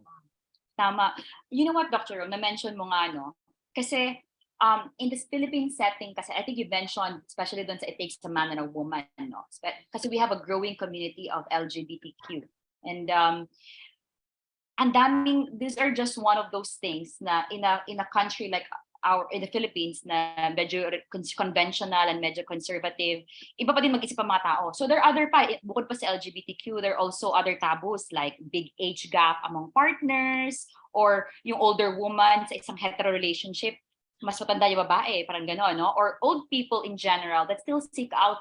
Tama. You know what, Dr. Rom, na-mention mo nga, no? Kasi in this Philippine setting, kasi I think you mentioned, especially doon sa It Takes a Man and a Woman, no? Kasi we have a growing community of LGBTQ. And these are just one of those things na in a country like in the Philippines na medyo conventional and medyo conservative, iba pa din mag-isip ang mga tao. So there are other pa, bukod pa sa LGBTQ, there are also other taboos like big age gap among partners or yung older woman sa isang hetero relationship, mas matanda yung babae, parang gano'n, no? Or old people in general that still seek out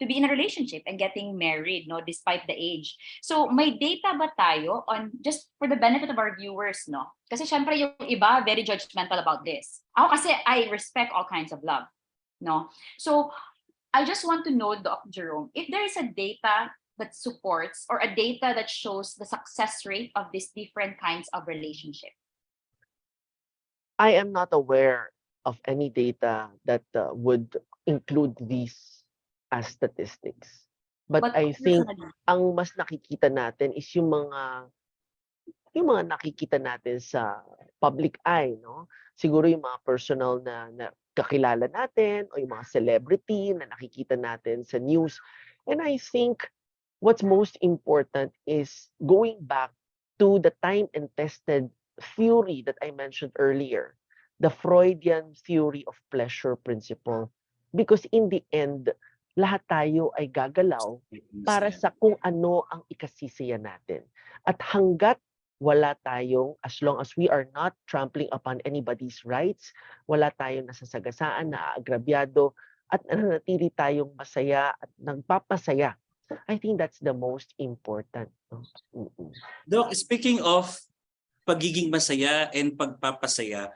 to be in a relationship and getting married, no, despite the age. So may data ba tayo on, just for the benefit of our viewers, no? Kasi syempre yung iba very judgmental about this. Ako kasi I respect all kinds of love, no? So I just want to know, Doc Jerome, if there is a data that supports or a data that shows the success rate of these different kinds of relationship. I am not aware of any data that would include these as statistics. But I think ang mas nakikita natin is yung mga nakikita natin sa public eye, no? Siguro yung mga personal na kakilala natin o yung mga celebrity na nakikita natin sa news. And I think what's most important is going back to the time and tested theory that I mentioned earlier, the Freudian theory of pleasure principle. Because in the end, lahat tayo ay gagalaw para sa kung ano ang ikasisiya natin. At hanggat wala tayong, as long as we are not trampling upon anybody's rights, wala tayong nasasagasaan, naaagrabyado, at nananatili tayong masaya at nagpapasaya. I think that's the most important. No? Doc, speaking of pagiging masaya and pagpapasaya,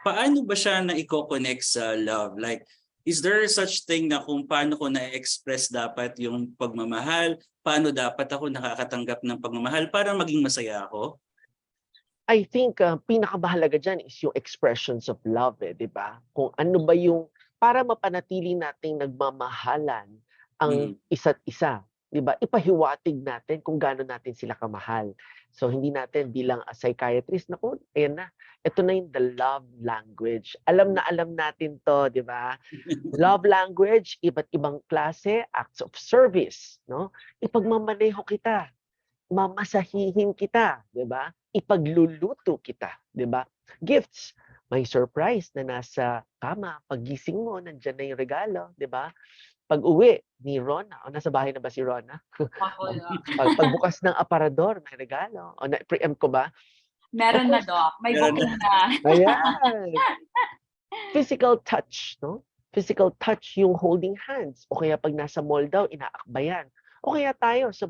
paano ba siya na i-connect sa love? Like, is there such thing na kung paano ko na-express dapat yung pagmamahal? Paano dapat ako nakakatanggap ng pagmamahal para maging masaya ako? I think pinakamahalaga dyan is yung expressions of love, di ba? Kung ano ba yung, para mapanatili nating nagmamahalan ang isa't isa, di ba? Ipahiwatig natin kung gaano natin sila kamahal. So hindi natin bilang a psychiatrist, naku, ayan na, ito na yung the love language. Alam natin to, di ba? Love language, iba't ibang klase, acts of service, no? Ipagmamaneho kita, mamasahihin kita, di ba? Ipagluluto kita, di ba? Gifts, may surprise na nasa kama, pagising mo, nandiyan na yung regalo, di ba? Pag-uwi ni Rona, o nasa bahay na ba si Rona? Pagbukas ng aparador, may regalo. O na-preempt ko ba? Meron na, Doc. May booking na. Ayan. Physical touch, no? Physical touch, yung holding hands. O kaya pag nasa mall daw, inaakbayan. O kaya tayo sa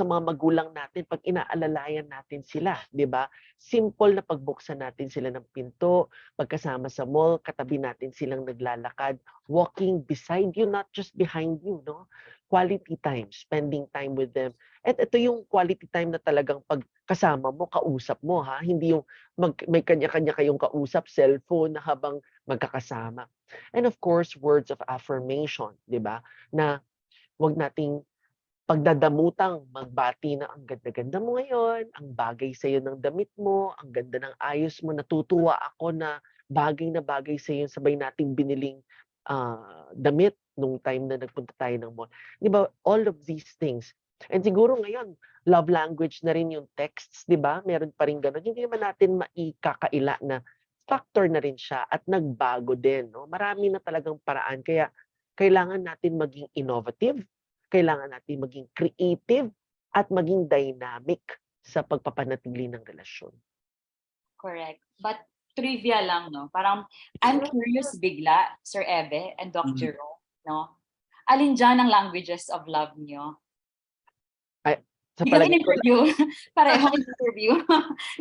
mga magulang natin, pag inaalalayan natin sila, di ba? Simple na pagbuksan natin sila ng pinto, pagkasama sa mall, katabi natin silang naglalakad, walking beside you, not just behind you, no? Quality time, spending time with them. At ito yung quality time na talagang pagkasama mo, kausap mo, ha? Hindi yung may kanya-kanya kayong kausap, cellphone na habang magkakasama. And of course, words of affirmation, di ba? Na wag nating pagdadamutang magbati na ang ganda-ganda mo ngayon, ang bagay sa'yo ng damit mo, ang ganda ng ayos mo, natutuwa ako na bagay sa'yo, sabay nating biniling damit nung time na nagpunta tayo ng mall. Di ba? All of these things. And siguro ngayon, love language na rin yung texts, di ba? Meron pa rin ganun. Hindi naman natin maikakaila na factor na rin siya at nagbago din. No? Marami na talagang paraan. Kaya kailangan natin maging innovative, kailangan natin maging creative at maging dynamic sa pagpapanatili ng relasyon. Correct. But trivia lang, no? Parang I'm curious bigla, Sir Ebe and Doc Jerome, no? Alin dyan ang languages of love niyo? Yung interview, parehong interview.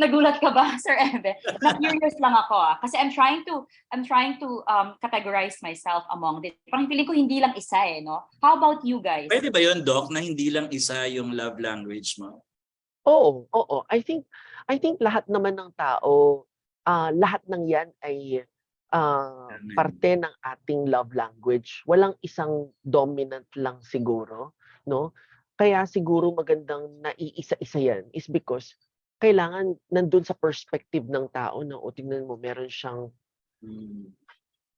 Nagulat ka ba, Sir Ebe? Na-curious lang ako, kasi I'm trying to categorize myself among this. Parang feeling ko hindi lang isa no? How about you guys? Pwede ba yun, Doc, na hindi lang isa yung love language mo? Oo. I think lahat naman ng tao, lahat ng yan ay parte ng ating love language. Walang isang dominant lang siguro, no? Kaya siguro magandang naiisa-isa yan is because kailangan nandun sa perspective ng tao na tingnan mo, meron siyang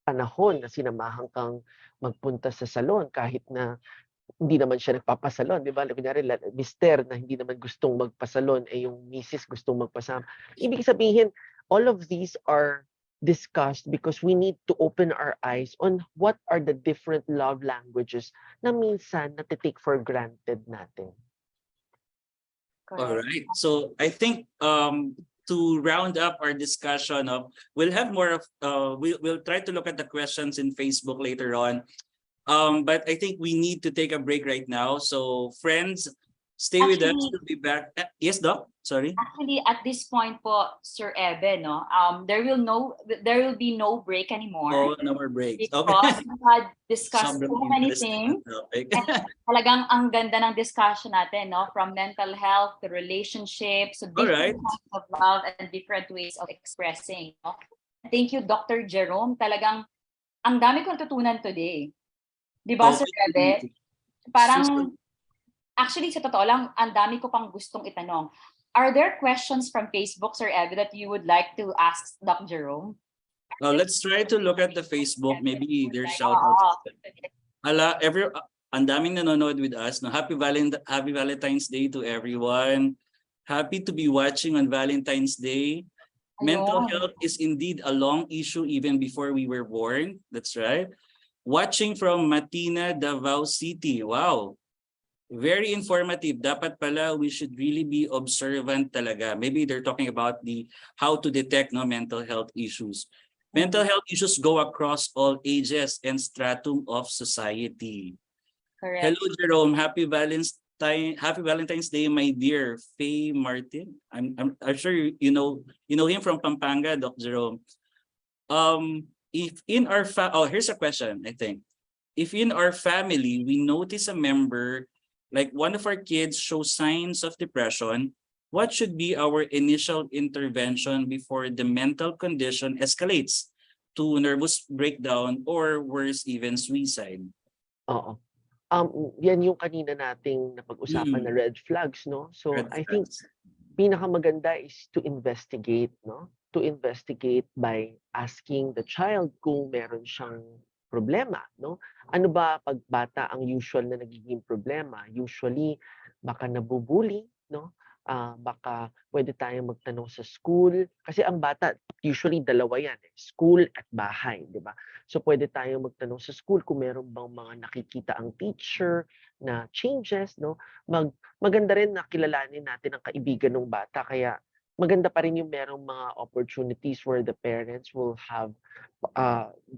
panahon na sinamahan kang magpunta sa salon kahit na hindi naman siya nagpapasalon, di ba? Kunyari, mister na hindi naman gustong magpasalon, yung misis gustong magpasama. Ibig sabihin, all of these are discussed because we need to open our eyes on what are the different love languages na minsan natitake for granted natin. All right. So I think to round up our discussion, we'll have more of we'll try to look at the questions in Facebook later on. But I think we need to take a break right now. So friends, stay with us. We'll be back. Yes, Doc? Sorry. Actually, at this point po, Sir Ebe, no, there will be no break anymore. Oh, no more breaks. Because Okay. we had discussed so many things. And talagang ang ganda ng discussion natin, no, from mental health to relationships, so different kinds of love and different ways of expressing. No? Thank you, Dr. Jerome. Talagang ang dami kong natutunan today. Di ba, Sir Ebe? Parang actually, sa totoo lang, ang dami ko pang gustong itanong. Are there questions from Facebook, Sir Ebe, that you would like to ask Dr. Jerome? Let's try to look at the Facebook. Maybe there's shoutouts. Ang daming nanonood with us. No? Happy Valentine's Day to everyone. Happy to be watching on Valentine's Day. Mental health is indeed a long issue even before we were born. That's right. Watching from Matina, Davao City. Wow. Very informative. Dapat pala we should really be observant talaga. Maybe they're talking about the how to detect mental health issues. Mental health issues go across all ages and stratum of society. Correct. Hello, Jerome. Happy Valentine's Day, my dear Faye Martin. I'm sure you know him from Pampanga, Doc Jerome. If in our here's a question, I think. If in our family we notice a member, like one of our kids shows signs of depression, what should be our initial intervention before the mental condition escalates to nervous breakdown or worse, even suicide? Oo. Yan yung kanina nating napag-usapan na red flags, no? So Red I think flags. pinakamaganda is to investigate, no? To investigate by asking the child kung meron siyang problema, no? Ano ba pag bata ang usual na nagiging problema? Usually baka nabubuli, no? Baka pwede tayong magtanong sa school kasi ang bata usually dalawa yan, school at bahay, di ba? So pwede tayong magtanong sa school kung meron bang mga nakikita ang teacher na changes, no? Maganda rin na kilalanin natin ang kaibigan ng bata kaya maganda pa rin yung merong mga opportunities where the parents will have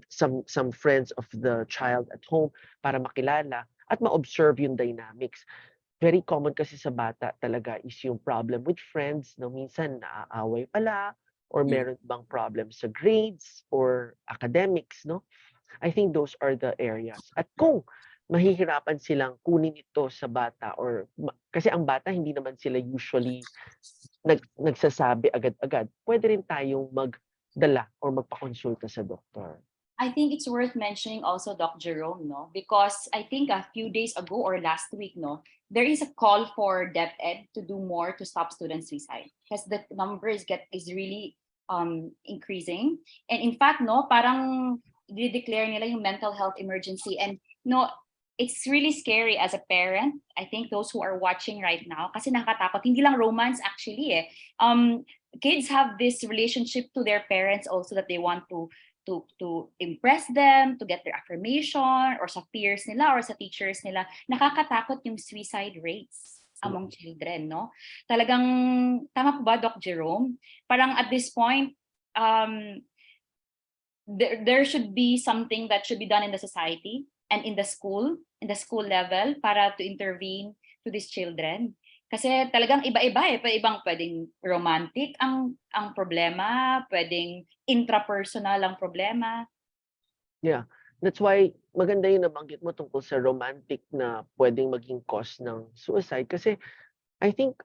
some friends of the child at home para makilala at ma-observe yung dynamics. Very common kasi sa bata talaga is yung problem with friends, no? Minsan naaaway pala or meron bang problem sa grades or academics, no? I think those are the areas. At kung mahihirapan silang kunin ito sa bata or kasi ang bata hindi naman sila usually nagsasabi agad-agad, pwede rin tayong magdala or magpakonsulta sa doktor. I think it's worth mentioning also, Doc Jerome, no? Because I think a few days ago or last week, no, there is a call for DepEd to do more to stop student suicide because the number is really increasing. And in fact, no, parang i-declare nila yung mental health emergency. And no, it's really scary as a parent. I think those who are watching right now, kasi nakakatakot. Hindi lang romance actually. Kids have this relationship to their parents also that they want to impress them, to get their affirmation, or sa peers nila, or sa teachers nila. Nakakatakot yung suicide rates among children, no? Talagang, tama po ba, Doc Jerome? Parang at this point, there should be something that should be done in the society and in the school level para to intervene to these children. Kasi talagang iba-iba ibang pwedeng romantic ang problema, pwedeng intrapersonal ang problema. Yeah, that's why maganda yung nabanggit mo tungkol sa romantic na pwedeng maging cause ng suicide kasi I think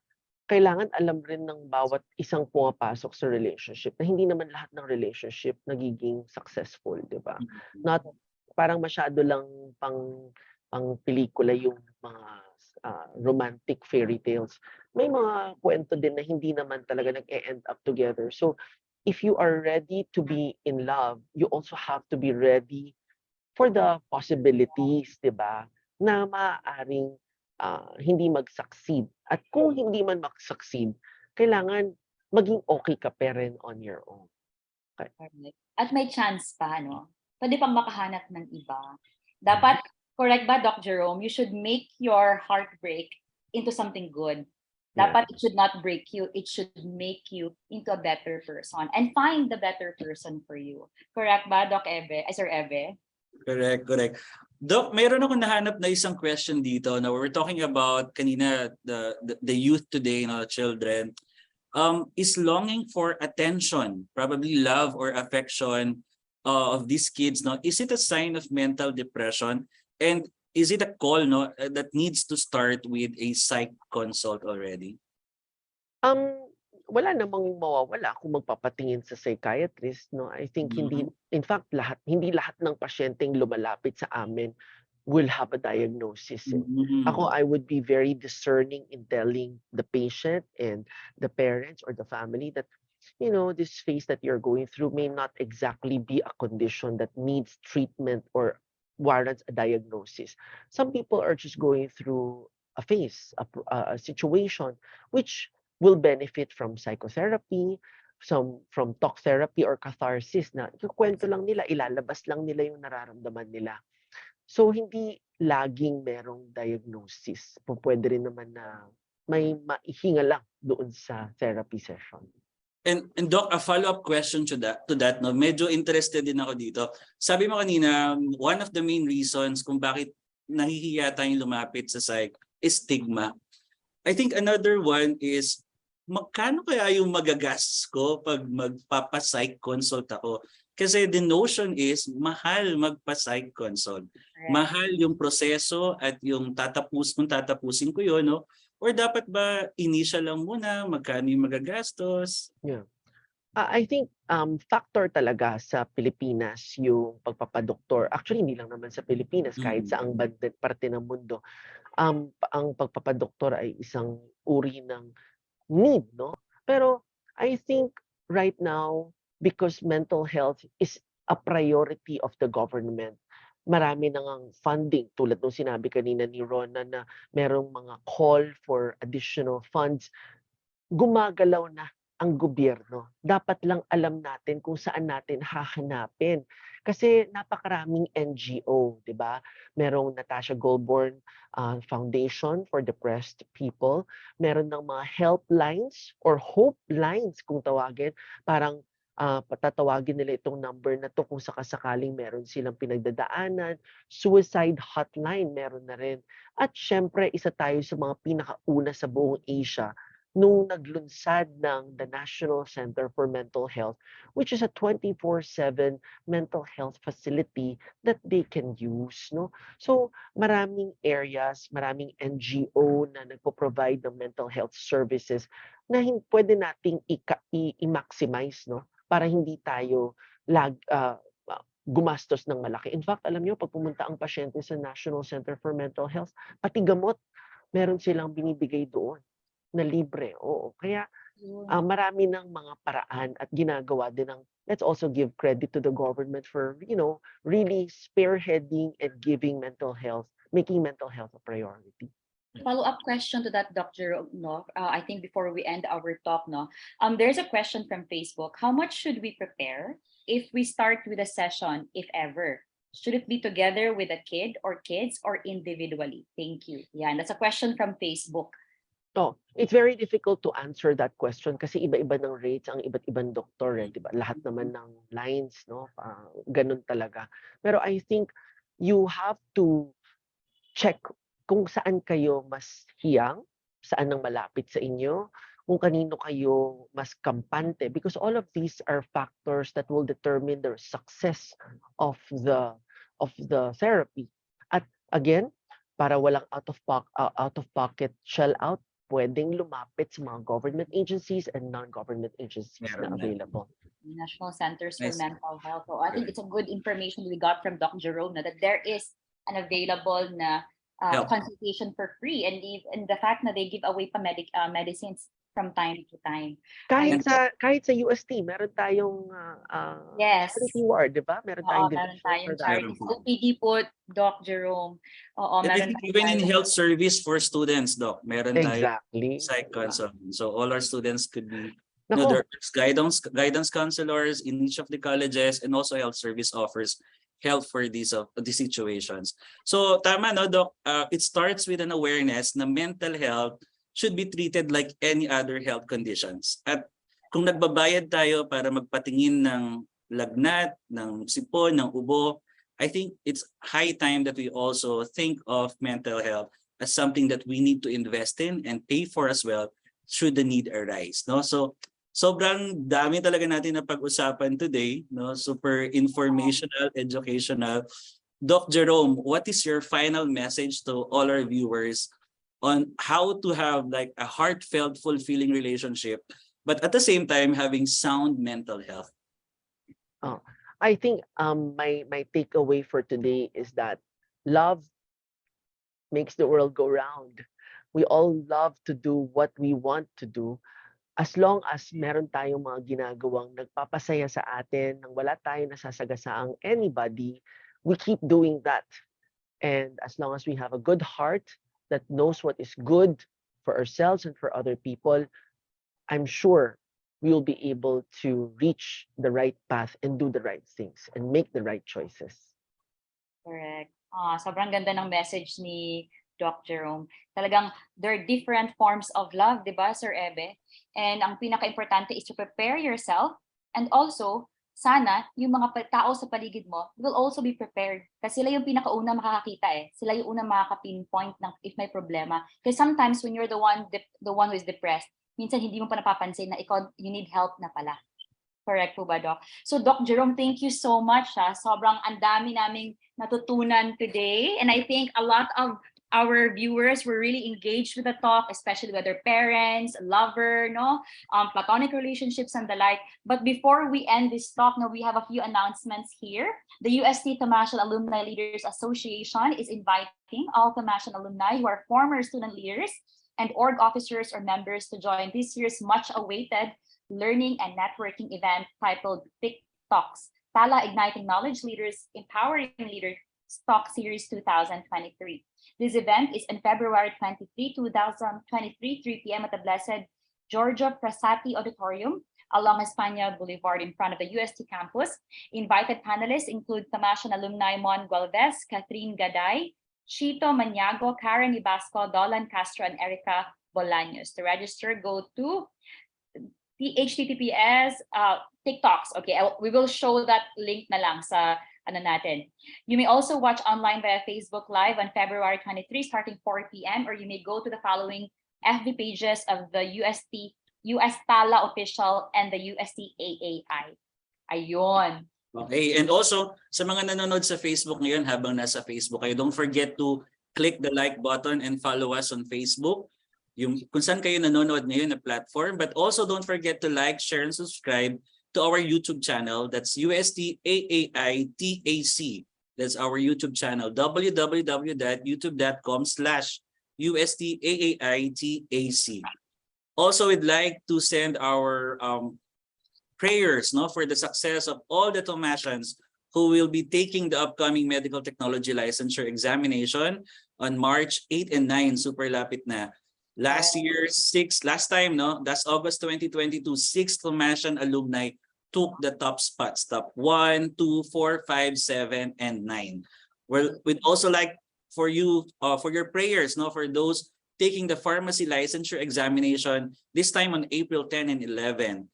kailangan alam rin ng bawat isang pumapasok sa relationship na hindi naman lahat ng relationship nagiging successful, di ba? Not parang masyado lang pang pelikula yung mga romantic fairy tales. May mga kwento din na hindi naman talaga nag-e-end up together. So, if you are ready to be in love, you also have to be ready for the possibilities, di ba? Na maaaring hindi mag-succeed. At kung hindi man mag-succeed, kailangan maging okay ka pa rin on your own. Okay. At may chance pa, no? Pwede pang makahanap ng iba. Dapat, correct ba, Doc Jerome? You should make your heartbreak into something good. Dapat it should not break you. It should make you into a better person and find the better person for you. Correct ba, Doc Ebe? Sir Ebe? Correct. Doc, mayroon ako nahanap na isang question dito. Now, we're talking about kanina the youth today, children. Is longing for attention, probably love or affection of these kids, is it a sign of mental depression? And is it a call that needs to start with a psych consult already? Wala namang mawawala kung magpapatingin sa psychiatrist, no? I think in fact hindi lahat ng pasyenteng lumalapit sa amin will have a diagnosis. Ako, I would be very discerning in telling the patient and the parents or the family that this phase that you're going through may not exactly be a condition that needs treatment or warrants a diagnosis. Some people are just going through a phase, a situation which will benefit from psychotherapy, from talk therapy or catharsis na ikukwento lang nila, ilalabas lang nila yung nararamdaman nila. So hindi laging merong diagnosis. Pwede rin naman na may maihinga lang doon sa therapy session. And Doc, a follow-up question to that, no? Medyo interested din ako dito. Sabi mo kanina, one of the main reasons kung bakit nahihiya tayong lumapit sa psych is stigma. I think another one is, magkano kaya yung magagas ko pag magpapa-psych consult ako? Kasi the notion is, mahal magpa-psych consult. Right. Mahal yung proseso at yung tatapusin ko yun, no? Or dapat ba initial lang muna, magkano yung magagastos? Yeah. I think factor talaga sa Pilipinas yung pagpapadoktor. Actually, hindi lang naman sa Pilipinas, kahit sa ang parte ng mundo. Ang pagpapadoktor ay isang uri ng need, no? Pero I think right now, because mental health is a priority of the government, marami nang funding, tulad nung sinabi kanina ni Rona na merong mga call for additional funds. Gumagalaw na ang gobyerno. Dapat lang alam natin kung saan natin hahanapin. Kasi napakaraming NGO, di ba? Merong Natasha Goldborn Foundation for Depressed People. Meron ng mga helplines or hope lines kung tawagin. Parang patatawagin nila itong number na to kung sakasakaling meron silang pinagdadaanan. Suicide hotline meron na rin. At syempre, isa tayo sa mga pinakauna sa buong Asia nung naglunsad ng the National Center for Mental Health, which is a 24/7 mental health facility that they can use. No? So maraming areas, maraming NGO na nagpo-provide ng mental health services na pwede nating i-maximize, no? Para hindi tayo gumastos ng malaki. In fact, alam niyo, pag pumunta ang pasyente sa National Center for Mental Health, pati gamot, meron silang binibigay doon na libre. Oo. Kaya marami ng mga paraan at ginagawa din ng, let's also give credit to the government for, really spearheading and giving mental health, making mental health a priority. Follow-up question to that, Dr. No? I think before we end our talk, no, there's a question from Facebook. How much should we prepare if we start with a session, if ever? Should it be together with a kid or kids or individually? Thank you. Yeah, and that's a question from Facebook. Oh, it's very difficult to answer that question kasi iba-iba ng rates ang iba't ibang doktor, di ba? Lahat naman ng lines, no? Ganun talaga. Pero I think you have to check kung saan kayo mas hiyang, saan ang malapit sa inyo, kung kanino kayo mas kampante, because all of these are factors that will determine the success of the therapy. At again, para walang out of pocket shell out, pwedeng lumapit sa mga government agencies and non-government agencies na available. National Centers for Mental Health. So I think it's a good information we got from Dr. Jerome that there is an available na consultation for free, and the fact na they give away pa medicines from time to time. Kahit sa UST, meron tayong yes, charity ward, di ba? Meron tayong charity. OPD po, Doc Jerome. Even in health service for students, Doc, meron exactly. Tayong psych consult. So all our students could be there's guidance counselors in each of the colleges, and also health service offers help for these situations. So tama, no, Doc? It starts with an awareness na mental health should be treated like any other health conditions. At kung nagbabayad tayo para magpatingin ng lagnat, ng sipon, ng ubo, I think it's high time that we also think of mental health as something that we need to invest in and pay for as well should the need arise. No? So sobrang dami talaga natin na pag-usapan today, no? Super informational, educational. Doc Jerome, what is your final message to all our viewers on how to have like a heartfelt, fulfilling relationship, but at the same time having sound mental health? I think my takeaway for today is that love makes the world go round. We all love to do what we want to do. As long as meron tayong mga ginagawang nagpapasaya sa atin, nang wala tayong nasasagasaang anybody, we keep doing that. And as long as we have a good heart that knows what is good for ourselves and for other people, I'm sure we will be able to reach the right path and do the right things and make the right choices. Correct. Sobrang ganda ng message ni Doc Jerome. Talagang there are different forms of love, di ba, Sir Ebe? And ang pinaka-importante is to prepare yourself, and also, sana yung mga tao sa paligid mo will also be prepared. Kasi sila yung pinakauna makakakita eh. Sila yung unang makaka-pinpoint ng if may problema. Kasi sometimes when you're the one who is depressed, minsan hindi mo pa napapansin na ikaw, you need help na pala. Correct po ba, Doc? So, Doc Jerome, thank you so much. Sobrang ang dami naming natutunan today. And I think a lot of our viewers were really engaged with the talk, especially with their parents, lover, platonic relationships and the like. But before we end this talk, we have a few announcements here. The UST Thomasian Alumni Leaders Association is inviting all Thomasian alumni who are former student leaders and org officers or members to join this year's much-awaited learning and networking event titled TikToks, Tala Igniting Knowledge Leaders, Empowering Leaders Talk Series 2023. This event is on February 23, 2023, 3 p.m. at the Blessed Giorgio Frassati Auditorium along España Boulevard in front of the UST campus. Invited panelists include Thomasian alumni Mon Gualvez, Catherine Gaday, Chito Maniago, Karen Ibasco, Dolan Castro, and Erica Bolaños. To register, go to the HTTPS TikToks. Okay, we will show that link na lang sa natin. You may also watch online via Facebook Live on February 23 starting 4 p.m. or you may go to the following FB pages of the USTAAI official and the USTAAI. Ayun. Okay, and also sa mga nanonood sa Facebook ngayon habang nasa Facebook kayo, don't forget to click the like button and follow us on Facebook. Yung kung saan kayo nanonood ngayon na platform, but also don't forget to like, share, and subscribe to our YouTube channel. That's USTAAI TAC. That's our YouTube channel, www.youtube.com/USTAAI TAC. Also, we'd like to send our prayers for the success of all the Thomasians who will be taking the upcoming medical technology licensure examination on March 8 and 9. Super lapit na. Last time, that's August 2022, 6 Thomasian alumni took the top spots, top 1, 2, 4, 5, 7, and 9. We'd also like for you, for your prayers, for those taking the pharmacy licensure examination, this time on April 10 and 11.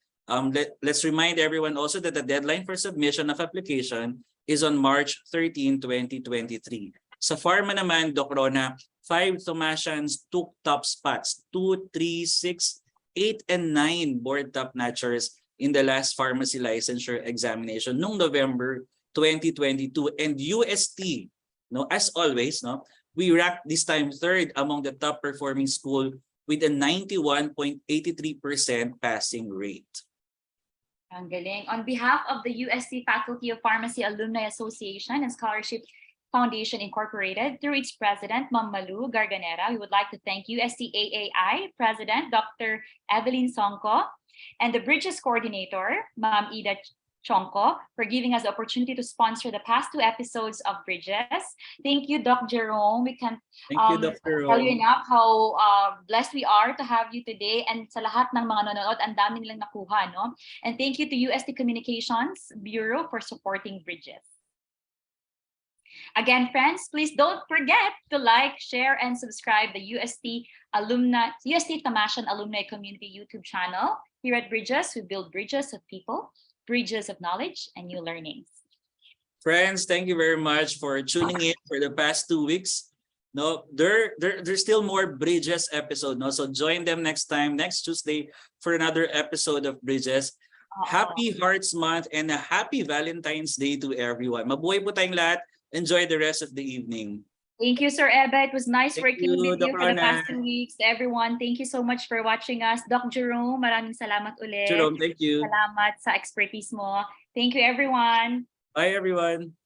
Let's remind everyone also that the deadline for submission of application is on March 13, 2023. Sa pharma naman, Doc Rona, 5 Thomasians took top spots, 2, 3, 6, 8, and 9 board top notchers in the last pharmacy licensure examination noong November 2022. And UST, as always, we ranked this time 3rd among the top performing school with a 91.83% passing rate. Ang galing. On behalf of the UST Faculty of Pharmacy Alumni Association and Scholarship Foundation Incorporated, through its president, Ma'am Malu Garganera, we would like to thank USTAAI President Dr. Evelyn Songko and the Bridges Coordinator, Ma'am Ida Chonko, for giving us the opportunity to sponsor the past 2 episodes of Bridges. Thank you, Doc Jerome. We can't tell you enough how blessed we are to have you today, and sa lahat ng mga nanonood, ang dami nilang nakuha, And thank you to UST Communications Bureau for supporting Bridges. Again, friends, please don't forget to like, share, and subscribe the UST Thomasian Alumni Community YouTube channel. Here at Bridges, we build bridges of people, bridges of knowledge, and new learnings. Friends, thank you very much for tuning in for the past 2 weeks. There's still more Bridges episode. So join them next Tuesday, for another episode of Bridges. Happy Hearts Month and a happy Valentine's Day to everyone. Mabuhay po tayong lahat. Enjoy the rest of the evening. Thank you, Sir Elbert. It was nice working with you Doc for the Rona. past 2 weeks. Everyone, thank you so much for watching us. Doc Jerome, maraming salamat ulit. Jerome, thank you. Salamat sa expertise mo. Thank you, everyone. Bye, everyone.